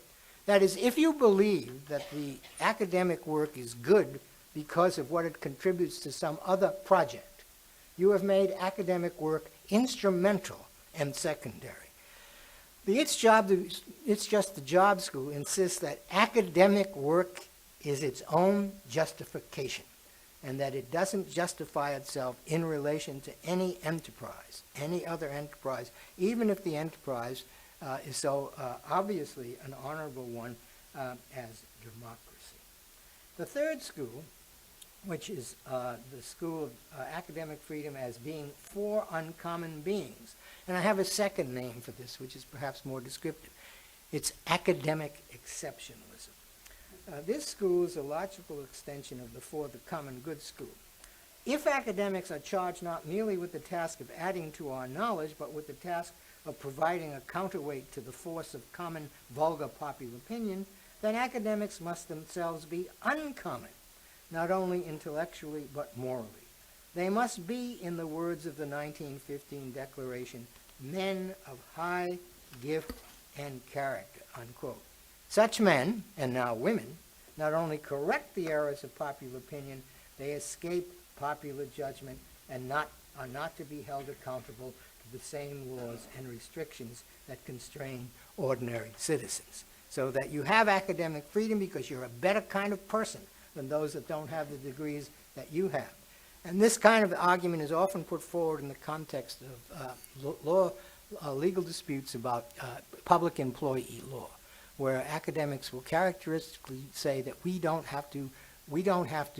That is, if you believe that the academic work is good because of what it contributes to some other project, you have made academic work instrumental and secondary. The It's Just a Job School insists that academic work is its own justification, and that it doesn't justify itself in relation to any enterprise, any other enterprise, even if the enterprise is so obviously an honorable one as democracy. The third school, which is the School of Academic Freedom as being for uncommon beings, and I have a second name for this, which is perhaps more descriptive. It's academic exceptionalism. This school is a logical extension of the For the Common Good School. If academics are charged not merely with the task of adding to our knowledge, but with the task of providing a counterweight to the force of common vulgar popular opinion, then academics must themselves be uncommon, not only intellectually but morally. They must be, in the words of the 1915 Declaration, men of high gift and character, unquote. Such men, and now women, not only correct the errors of popular opinion, they escape popular judgment and are not to be held accountable to the same laws and restrictions that constrain ordinary citizens. So that you have academic freedom because you're a better kind of person than those that don't have the degrees that you have. And this kind of argument is often put forward in the context of legal disputes about public employee law, where academics will characteristically say that we don't have to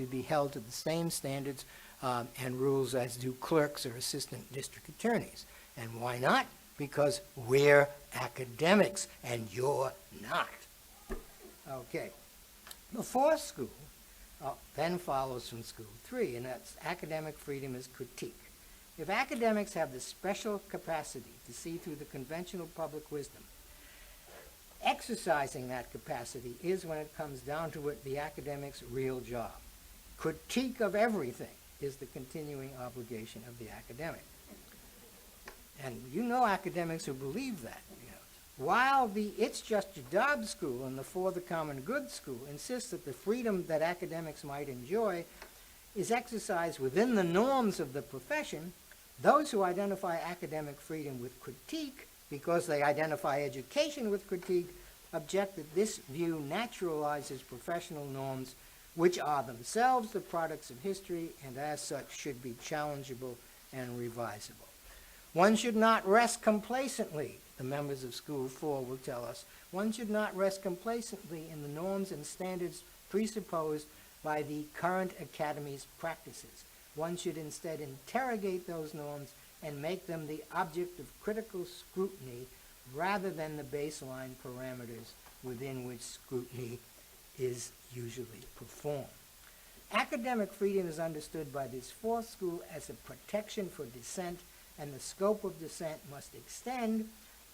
be held to the same standards and rules as do clerks or assistant district attorneys. And why not? Because we're academics and you're not. Okay. The fourth school then follows from school 3, and that's academic freedom as critique. If academics have the special capacity to see through the conventional public wisdom, exercising that capacity is, when it comes down to it, the academic's real job. Critique of everything is the continuing obligation of the academic. And you know academics who believe that. While the It's Just Your Job school and the For the Common Good school insists that the freedom that academics might enjoy is exercised within the norms of the profession, those who identify academic freedom with critique because they identify education with critique object that this view naturalizes professional norms which are themselves the products of history and as such should be challengeable and revisable. One should not rest complacently, the members of School 4 will tell us. One should not rest complacently in the norms and standards presupposed by the current academy's practices. One should instead interrogate those norms and make them the object of critical scrutiny rather than the baseline parameters within which scrutiny is usually performed. Academic freedom is understood by this fourth school as a protection for dissent, and the scope of dissent must extend,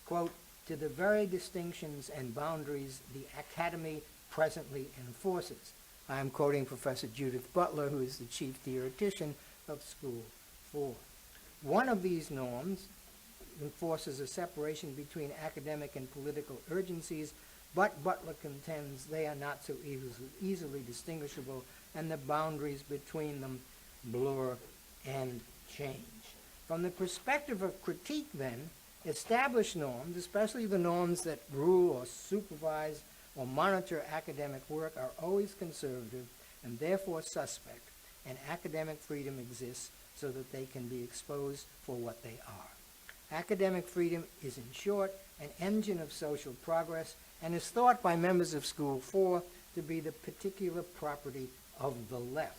quote, to the very distinctions and boundaries the academy presently enforces. I am quoting Professor Judith Butler, who is the chief theoretician of School 4. One of these norms enforces a separation between academic and political urgencies, but Butler contends they are not so easily distinguishable, and the boundaries between them blur and change. From the perspective of critique, then, established norms, especially the norms that rule or supervise or monitor academic work, are always conservative and therefore suspect, and academic freedom exists so that they can be exposed for what they are. Academic freedom is, in short, an engine of social progress and is thought by members of School 4 to be the particular property of the left.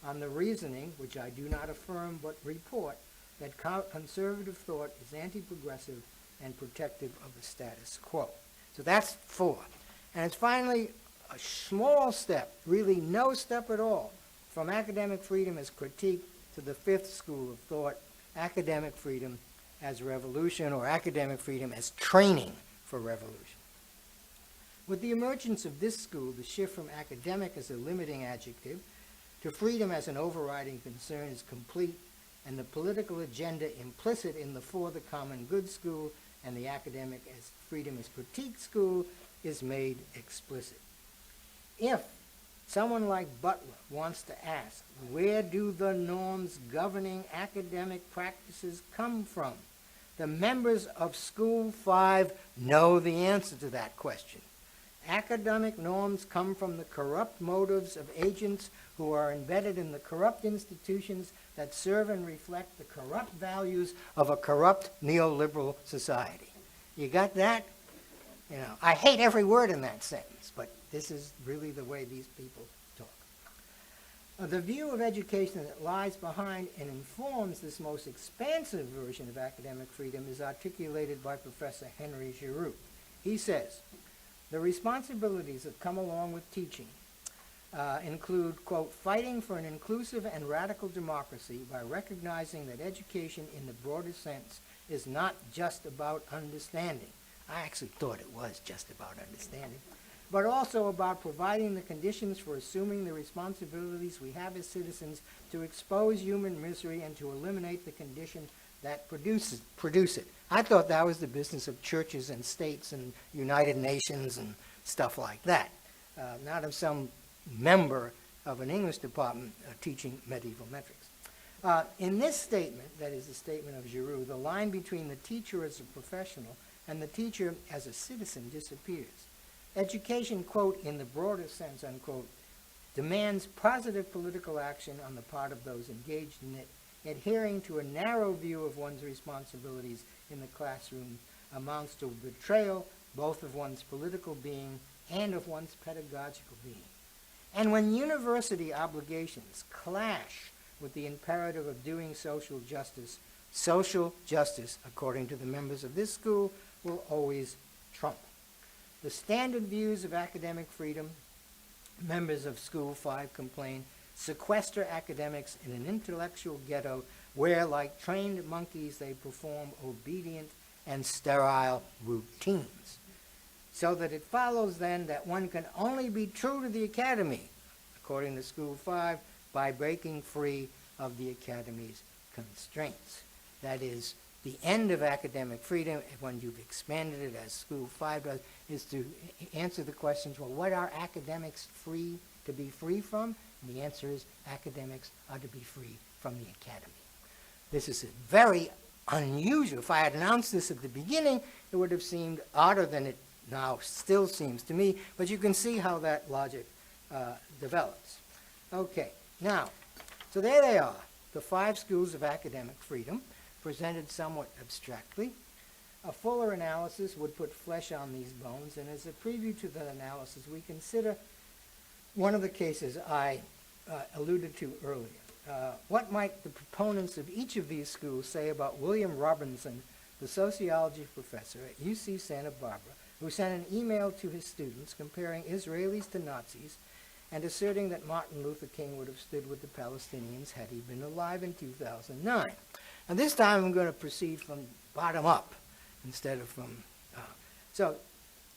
On the reasoning, which I do not affirm but report, that conservative thought is anti-progressive and protective of the status quo. So that's 4. And it's finally a small step, really no step at all, from academic freedom as critique to the 5th school of thought, academic freedom as revolution, or academic freedom as training for revolution. With the emergence of this school, the shift from academic as a limiting adjective to freedom as an overriding concern is complete, and the political agenda implicit in the For the Common Good school and the academic as freedom as critique school is made explicit. If someone like Butler wants to ask, where do the norms governing academic practices come from? The members of School 5 know the answer to that question. Academic norms come from the corrupt motives of agents who are embedded in the corrupt institutions that serve and reflect the corrupt values of a corrupt neoliberal society. You got that? You know, I hate every word in that sentence, but this is really the way these people talk. The view of education that lies behind and informs this most expansive version of academic freedom is articulated by Professor Henry Giroux. He says, the responsibilities that come along with teaching include, quote, fighting for an inclusive and radical democracy by recognizing that education in the broader sense is not just about understanding. I actually thought it was just about understanding, but also about providing the conditions for assuming the responsibilities we have as citizens to expose human misery and to eliminate the condition that produce it. I thought that was the business of churches and states and United Nations and stuff like that, not of some member of an English department teaching medieval metrics. In this statement, that is the statement of Giroux, the line between the teacher as a professional and the teacher as a citizen disappears. Education, quote, in the broader sense, unquote, demands positive political action on the part of those engaged in it. Adhering to a narrow view of one's responsibilities in the classroom amounts to betrayal both of one's political being and of one's pedagogical being. And when university obligations clash with the imperative of doing social justice, according to the members of this school, will always trump. The standard views of academic freedom, members of School 5 complain, sequester academics in an intellectual ghetto where, like trained monkeys, they perform obedient and sterile routines. So that it follows then that one can only be true to the academy, according to School 5, by breaking free of the academy's constraints. That is, the end of academic freedom, when you've expanded it as School 5 does, is to answer the questions, well, what are academics free to be free from? And the answer is academics are to be free from the academy. This is very unusual. If I had announced this at the beginning, it would have seemed odder than it now still seems to me, but you can see how that logic develops. Okay, now, so there they are, the 5 schools of academic freedom, presented somewhat abstractly. A fuller analysis would put flesh on these bones, and as a preview to that analysis, we consider one of the cases I alluded to earlier. What might the proponents of each of these schools say about William Robinson, the sociology professor at UC Santa Barbara, who sent an email to his students comparing Israelis to Nazis and asserting that Martin Luther King would have stood with the Palestinians had he been alive in 2009. And this time I'm going to proceed from bottom up instead of from... So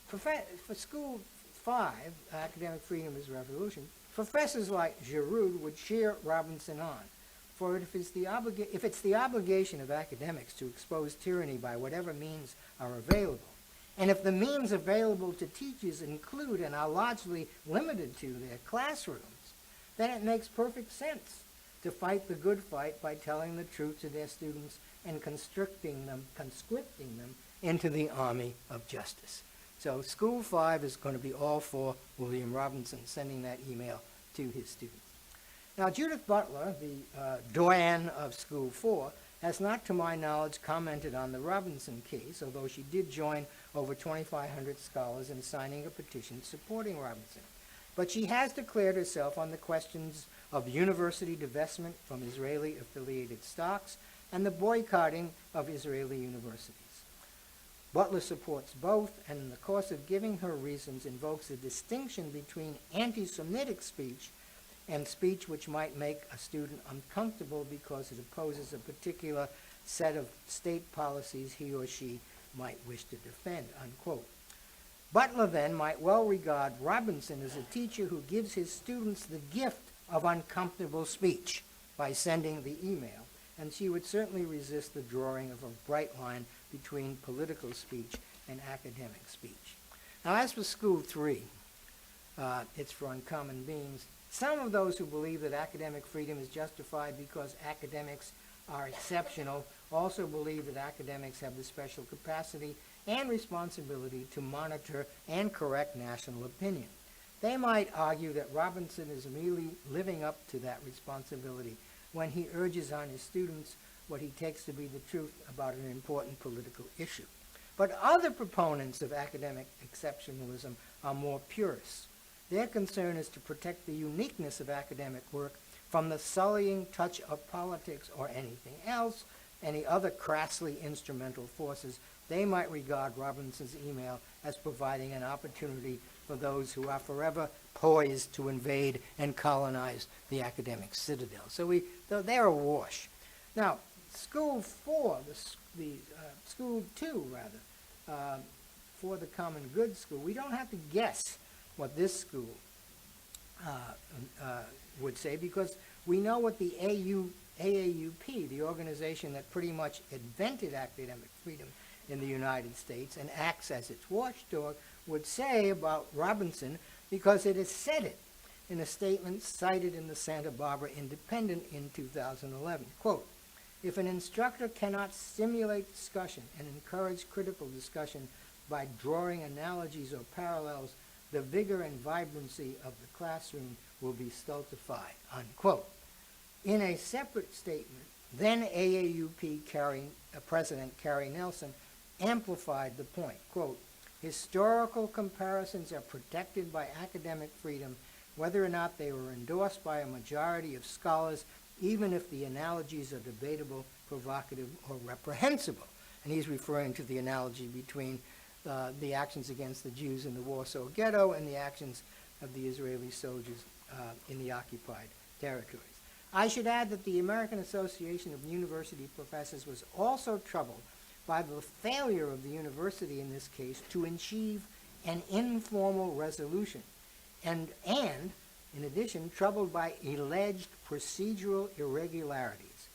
for School 5, Academic Freedom is Revolution, professors like Giroux would cheer Robinson on. For if it's the obligation of academics to expose tyranny by whatever means are available, and if the means available to teachers include and are largely limited to their classrooms, then it makes perfect sense to fight the good fight by telling the truth to their students and conscripting them into the army of justice. So School 5 is going to be all for William Robinson sending that email to his students. Now, Judith Butler, the doyen of School 4, has not, to my knowledge, commented on the Robinson case, although she did join over 2,500 scholars in signing a petition supporting Robinson. But she has declared herself on the questions of university divestment from Israeli-affiliated stocks and the boycotting of Israeli universities. Butler supports both, and in the course of giving her reasons, invokes a distinction between anti-Semitic speech and speech which might make a student uncomfortable because it opposes a particular set of state policies he or she might wish to defend, unquote. Butler then might well regard Robinson as a teacher who gives his students the gift of uncomfortable speech by sending the email, and she would certainly resist the drawing of a bright line between political speech and academic speech. Now, as for School 3, it's for uncommon beings. Some of those who believe that academic freedom is justified because academics are exceptional also believe that academics have the special capacity and responsibility to monitor and correct national opinion. They might argue that Robinson is merely living up to that responsibility when he urges on his students what he takes to be the truth about an important political issue. But other proponents of academic exceptionalism are more purists. Their concern is to protect the uniqueness of academic work from the sullying touch of politics or anything else, any other crassly instrumental forces. They might regard Robinson's email as providing an opportunity for those who are forever poised to invade and colonize the academic citadel. So they're awash. Now, School 4, School 2, rather, for the Common Good School, we don't have to guess what this school would say, because we know what the AAUP, the organization that pretty much invented academic freedom in the United States and acts as its watchdog, would say about Robinson, because it has said it in a statement cited in the Santa Barbara Independent in 2011. Quote, "If an instructor cannot stimulate discussion and encourage critical discussion by drawing analogies or parallels, the vigor and vibrancy of the classroom will be stultified," unquote. In a separate statement, then AAUP President Carrie Nelson amplified the point. Quote, "Historical comparisons are protected by academic freedom, whether or not they were endorsed by a majority of scholars, even if the analogies are debatable, provocative, or reprehensible." And he's referring to the analogy between the actions against the Jews in the Warsaw Ghetto and the actions of the Israeli soldiers in the occupied territories. I should add that the American Association of University Professors was also troubled by the failure of the university in this case to achieve an informal resolution, and in addition, troubled by alleged procedural irregularities.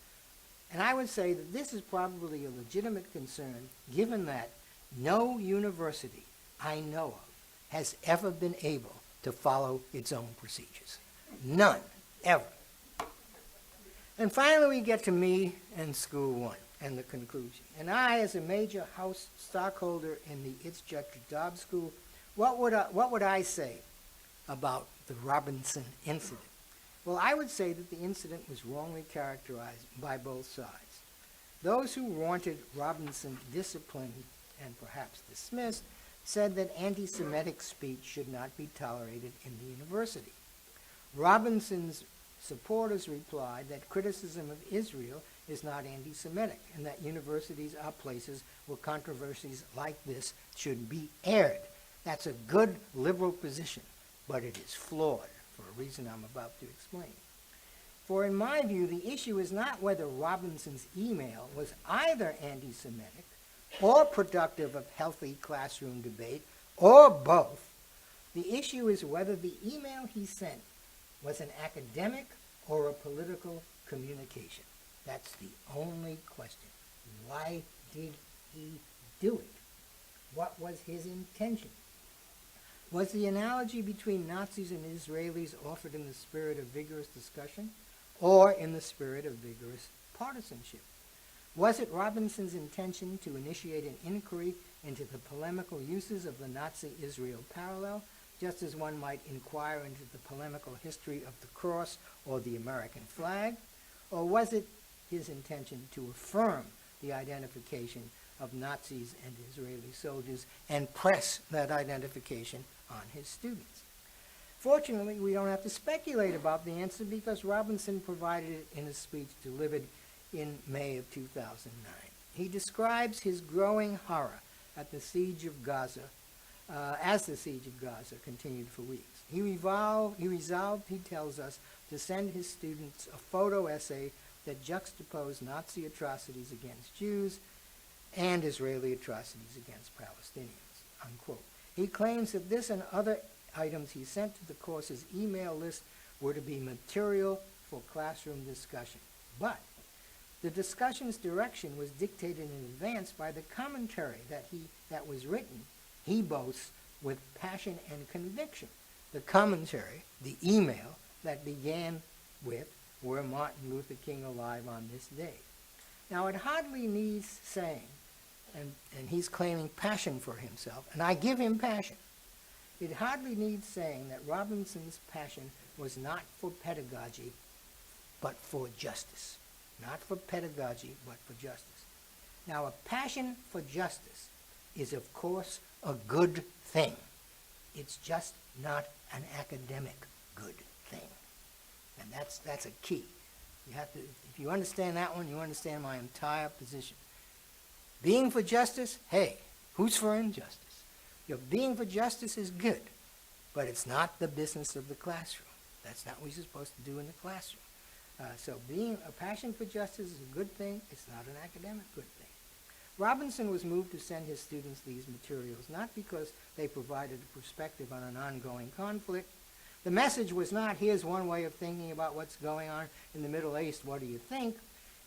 And I would say that this is probably a legitimate concern, given that no university I know of has ever been able to follow its own procedures. None, ever. And finally, we get to me and School One and the conclusion. And I, as a major house stockholder in the Dobbs School, what would I say about the Robinson incident? Well, I would say that the incident was wrongly characterized by both sides. Those who wanted Robinson disciplined and perhaps dismissed said that anti-Semitic speech should not be tolerated in the university. Robinson's supporters replied that criticism of Israel is not anti-Semitic and that universities are places where controversies like this should be aired. That's a good liberal position, but it is flawed for a reason I'm about to explain. For in my view, the issue is not whether Robinson's email was either anti-Semitic or productive of healthy classroom debate, or both. The issue is whether the email he sent was an academic or a political communication. That's the only question. Why did he do it? What was his intention? Was the analogy between Nazis and Israelis offered in the spirit of vigorous discussion or in the spirit of vigorous partisanship? Was it Robinson's intention to initiate an inquiry into the polemical uses of the Nazi-Israel parallel, just as one might inquire into the polemical history of the cross or the American flag? Or was it his intention to affirm the identification of Nazis and Israeli soldiers and press that identification on his students? Fortunately, we don't have to speculate about the answer because Robinson provided it in a speech delivered in May of 2009. He describes his growing horror at the siege of Gaza, as the siege of Gaza continued for weeks. He resolved, he tells us, to send his students a photo essay that juxtaposed Nazi atrocities against Jews and Israeli atrocities against Palestinians, unquote. He claims that this and other items he sent to the course's email list were to be material for classroom discussion. But the discussion's direction was dictated in advance by the commentary that was written, he boasts, with passion and conviction. The commentary, the email, that began with, "Were Martin Luther King alive on this day?" Now, it hardly needs saying, and he's claiming passion for himself, and I give him passion. It hardly needs saying that Robinson's passion was not for pedagogy, but for justice. Not for pedagogy, but for justice. Now, a passion for justice is, of course, a good thing. It's just not an academic good thing. And that's a key. You have to, if you understand that one, you understand my entire position. Being for justice, hey, who's for injustice? Being for justice is good, but it's not the business of the classroom. That's not what you're supposed to do in the classroom. So being a passion for justice is a good thing. It's not an academic good thing. Robinson was moved to send his students these materials, not because they provided a perspective on an ongoing conflict. The message was not, here's one way of thinking about what's going on in the Middle East, what do you think?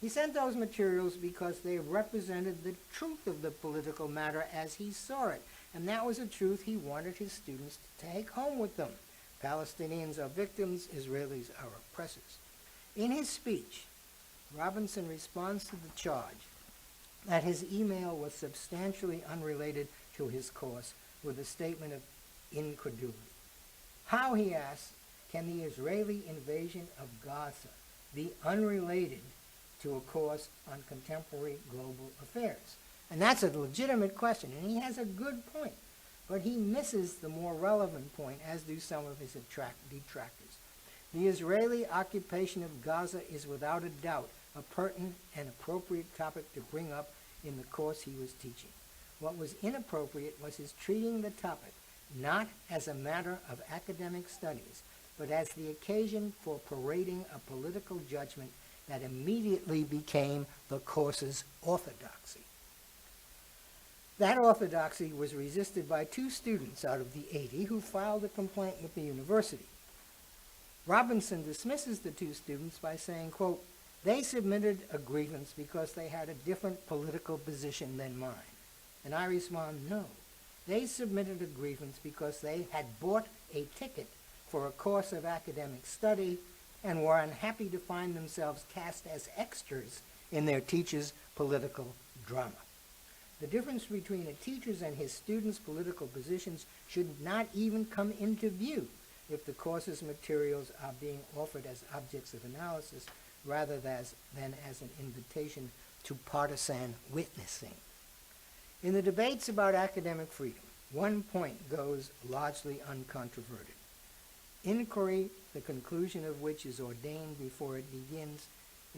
He sent those materials because they represented the truth of the political matter as he saw it, and that was a truth he wanted his students to take home with them. Palestinians are victims, Israelis are oppressors. In his speech, Robinson responds to the charge that his email was substantially unrelated to his course with a statement of incredulity. How, he asks, can the Israeli invasion of Gaza be unrelated to a course on contemporary global affairs? And that's a legitimate question, and he has a good point. But he misses the more relevant point, as do some of his detractors. The Israeli occupation of Gaza is without a doubt a pertinent and appropriate topic to bring up in the course he was teaching. What was inappropriate was his treating the topic not as a matter of academic studies, but as the occasion for parading a political judgment that immediately became the course's orthodoxy. That orthodoxy was resisted by 2 students out of the 80 who filed a complaint with the university. Robinson dismisses the 2 students by saying, quote, they submitted a grievance because they had a different political position than mine. And I respond, no. They submitted a grievance because they had bought a ticket for a course of academic study and were unhappy to find themselves cast as extras in their teacher's political drama. The difference between a teacher's and his students' political positions should not even come into view if the course's materials are being offered as objects of analysis rather than as an invitation to partisan witnessing. In the debates about academic freedom, one point goes largely uncontroverted. Inquiry, the conclusion of which is ordained before it begins,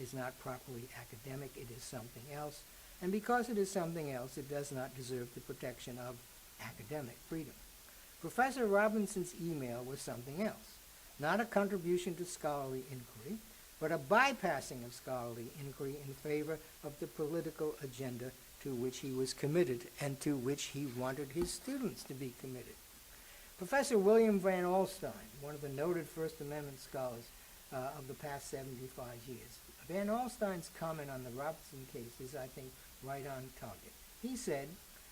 is not properly academic, it is something else, and because it is something else, it does not deserve the protection of academic freedom. Professor Robinson's email was something else, not a contribution to scholarly inquiry, but a bypassing of scholarly inquiry in favor of the political agenda to which he was committed and to which he wanted his students to be committed. Professor William Van Alstyne, one of the noted First Amendment scholars of the past 75 years, Van Alstyne's comment on the Robinson case is, I think, right on target. He said,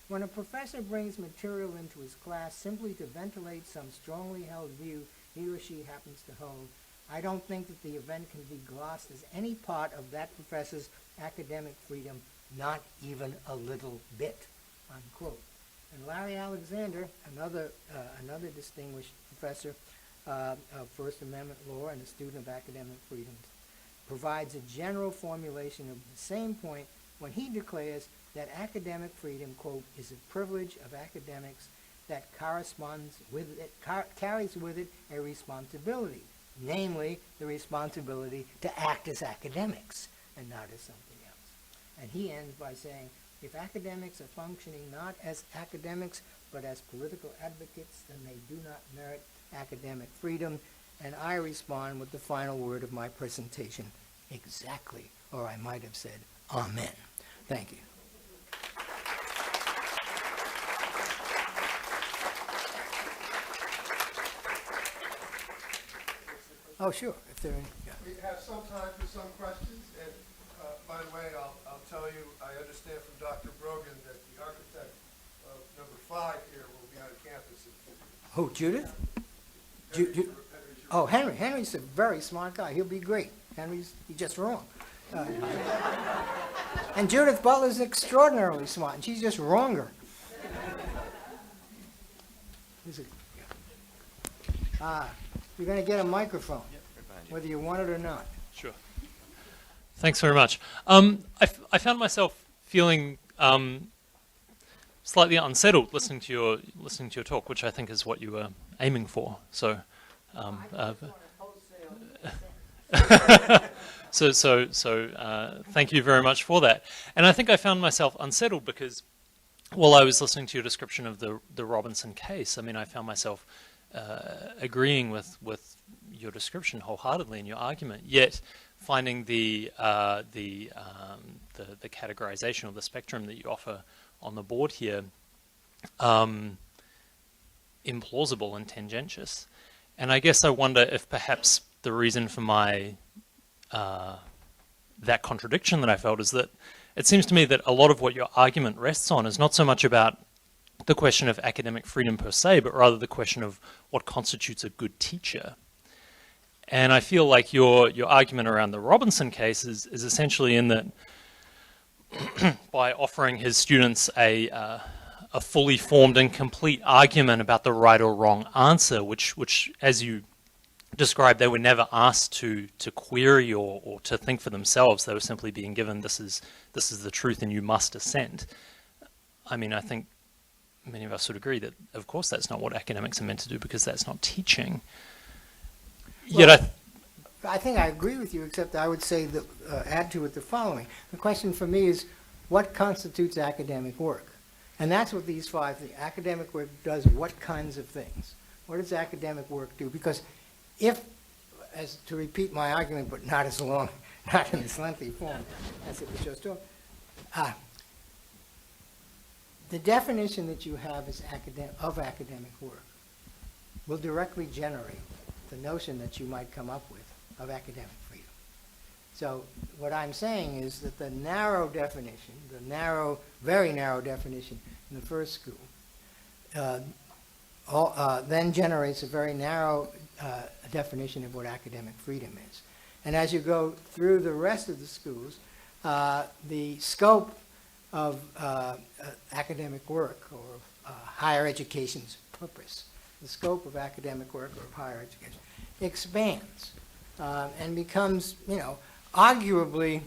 when a professor brings material into his class simply to ventilate some strongly held view he or she happens to hold, I don't think that the event can be glossed as any part of that professor's academic freedom, not even a little bit, unquote. And Larry Alexander, another distinguished professor of First Amendment law and a student of academic freedoms, provides a general formulation of the same point when he declares that academic freedom, quote, is a privilege of academics that carries with it a responsibility, namely the responsibility to act as academics and not as something else. And he ends by saying, if academics are functioning not as academics but as political advocates, then they do not merit academic freedom. And I respond with the final word of my presentation, exactly, or I might have said, amen. Thank you. Oh, sure, if there are any. Yeah. We have some time for some questions, and by the way, I'll tell you, I understand from Dr. Brogan that the architect of number 5 here will be on campus. Who, Judith? Oh, Henry. Henry's a very smart guy. He'll be great. He's just wrong. And Judith Butler's extraordinarily smart, and she's just wronger. You're going to get a microphone, whether you want it or not. Sure. Thanks very much. I found myself feeling slightly unsettled listening to your talk, which I think is what you were aiming for. So, thank you very much for that. And I think I found myself unsettled because while I was listening to your description of the Robinson case, I mean, I found myself agreeing with your description wholeheartedly in your argument. Yet, finding the categorization or the spectrum that you offer on the board here implausible and tangentious. And I guess I wonder if perhaps the reason for my that contradiction that I felt is that it seems to me that a lot of what your argument rests on is not so much about the question of academic freedom per se, but rather the question of what constitutes a good teacher. And I feel like your argument around the Robinson case is essentially in that by offering his students a fully formed and complete argument about the right or wrong answer, which as you described, they were never asked to query or to think for themselves. They were simply being given, this is the truth and you must assent. I mean, I think many of us would agree that, of course, that's not what academics are meant to do, because that's not teaching. Well, Yet I think I agree with you, except I would say that add to it the following. The question for me is, what constitutes academic work? And that's what these five things. Academic work does what kinds of things? What does academic work do? Because if, as to repeat my argument, but not as long, not in this lengthy form as it was just talking, the definition that you have as of academic work will directly generate the notion that you might come up with of academic freedom. So what I'm saying is that the narrow definition, very narrow definition in the first school, then generates a very narrow definition of what academic freedom is. And as you go through the rest of the schools, the scope of academic work or higher education's purpose, the scope of academic work or of higher education expands and becomes, arguably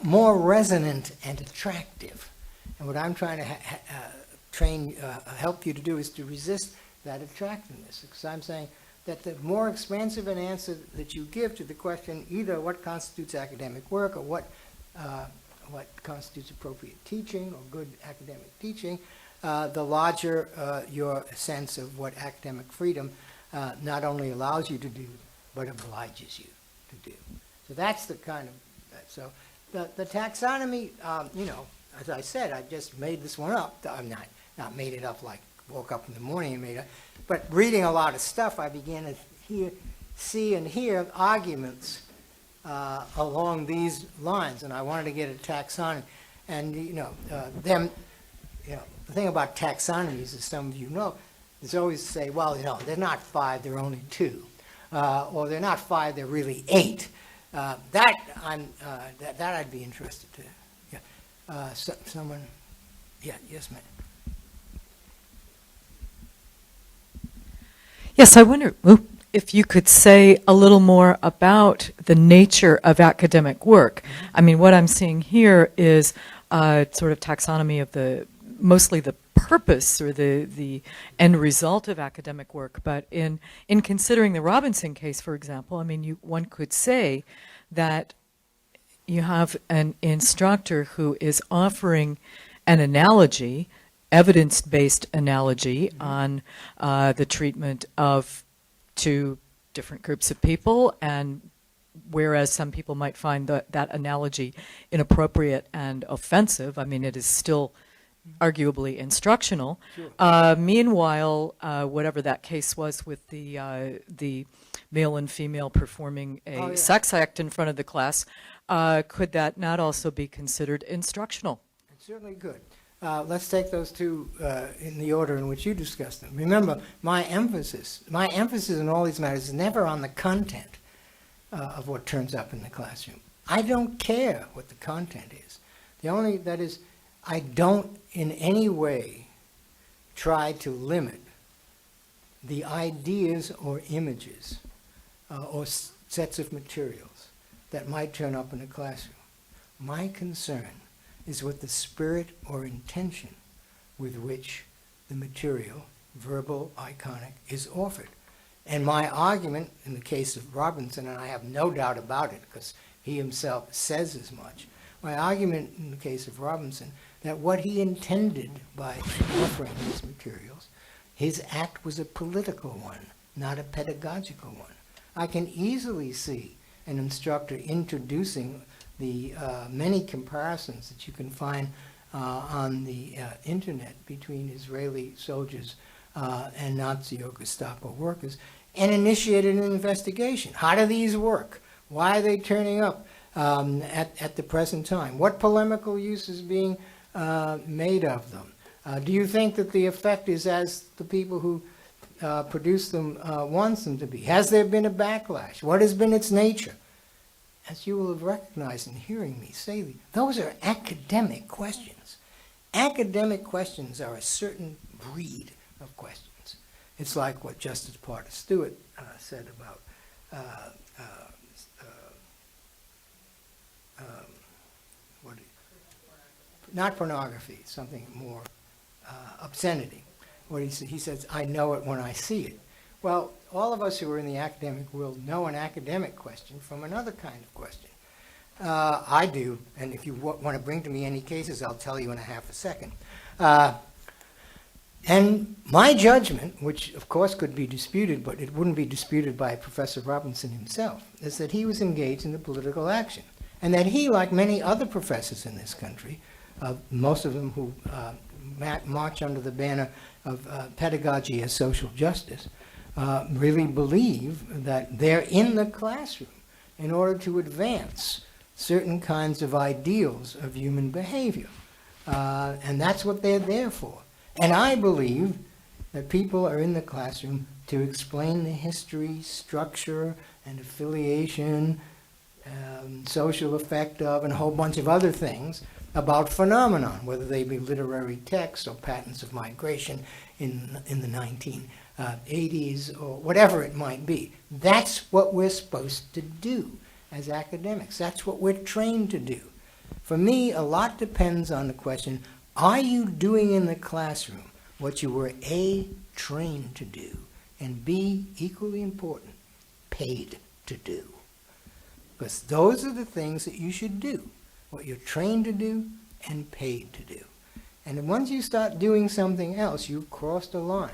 more resonant and attractive. And what I'm trying to help you to do is to resist that attractiveness, because I'm saying that the more expansive an answer that you give to the question, either what constitutes academic work or what constitutes appropriate teaching or good academic teaching, the larger your sense of what academic freedom not only allows you to do, but obliges you to do. So that's the kind of, so the taxonomy, as I said, I just made this one up. I'm not made it up like woke up in the morning and made it, but reading a lot of stuff, I began to see and hear arguments along these lines, and I wanted to get a taxonomy. And the thing about taxonomies, as some of you know, is always say, well, they're not 5, they're only 2, or they're not 5, they're really 8. That I'd be interested to. Yeah, someone. Yeah, yes, ma'am. Yes, I wonder if you could say a little more about the nature of academic work. I mean, what I'm seeing here is sort of taxonomy of mostly the purpose or the end result of academic work. But in considering the Robinson case, for example, I mean, one could say that you have an instructor who is offering an analogy, evidence-based analogy on the treatment of 2 different groups of people, and whereas some people might find that analogy inappropriate and offensive, I mean, it is still arguably instructional. Sure. Meanwhile, whatever that case was with the male and female performing a sex act in front of the class, could that not also be considered instructional? It certainly could. Let's take those 2 in the order in which you discussed them. Remember, my emphasis in all these matters is never on the content of what turns up in the classroom. I don't care what the content is. I don't in any way try to limit the ideas or images or sets of materials that might turn up in a classroom. My concern is with the spirit or intention with which the material, verbal, iconic, is offered. And my argument in the case of Robinson, and I have no doubt about it because he himself says as much, my argument in the case of Robinson, that what he intended by offering these materials, his act was a political one, not a pedagogical one. I can easily see an instructor introducing the many comparisons that you can find on the internet between Israeli soldiers and Nazi or Gestapo workers, and initiated an investigation. How do these work? Why are they turning up at the present time? What polemical use is being made of them? Do you think that the effect is as the people who produce them wants them to be? Has there been a backlash? What has been its nature? As you will have recognized in hearing me say, those are academic questions. Academic questions are a certain breed of questions. It's like what Justice Porter Stewart said about not pornography, something more obscenity. What he says, I know it when I see it. Well, all of us who are in the academic world know an academic question from another kind of question. I do, and if you want to bring to me any cases, I'll tell you in a half a second. And my judgment, which of course could be disputed, but it wouldn't be disputed by Professor Robinson himself, is that he was engaged in a political action. And that he, like many other professors in this country, most of them who march under the banner of pedagogy as social justice, really believe that they're in the classroom in order to advance certain kinds of ideals of human behavior. And that's what they're there for. And I believe that people are in the classroom to explain the history, structure, and affiliation, social effect of, and a whole bunch of other things about phenomenon, whether they be literary texts or patterns of migration in the 1980s or whatever it might be. That's what we're supposed to do as academics. That's what we're trained to do. For me, a lot depends on the question, are you doing in the classroom what you were A, trained to do, and B, equally important, paid to do? Because those are the things that you should do, what you're trained to do and paid to do. And once you start doing something else, you've crossed a line,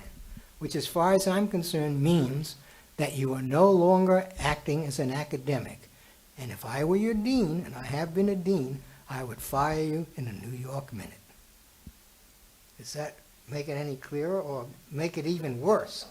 which as far as I'm concerned means that you are no longer acting as an academic. And if I were your dean, and I have been a dean, I would fire you in a New York minute. Does that make it any clearer or make it even worse?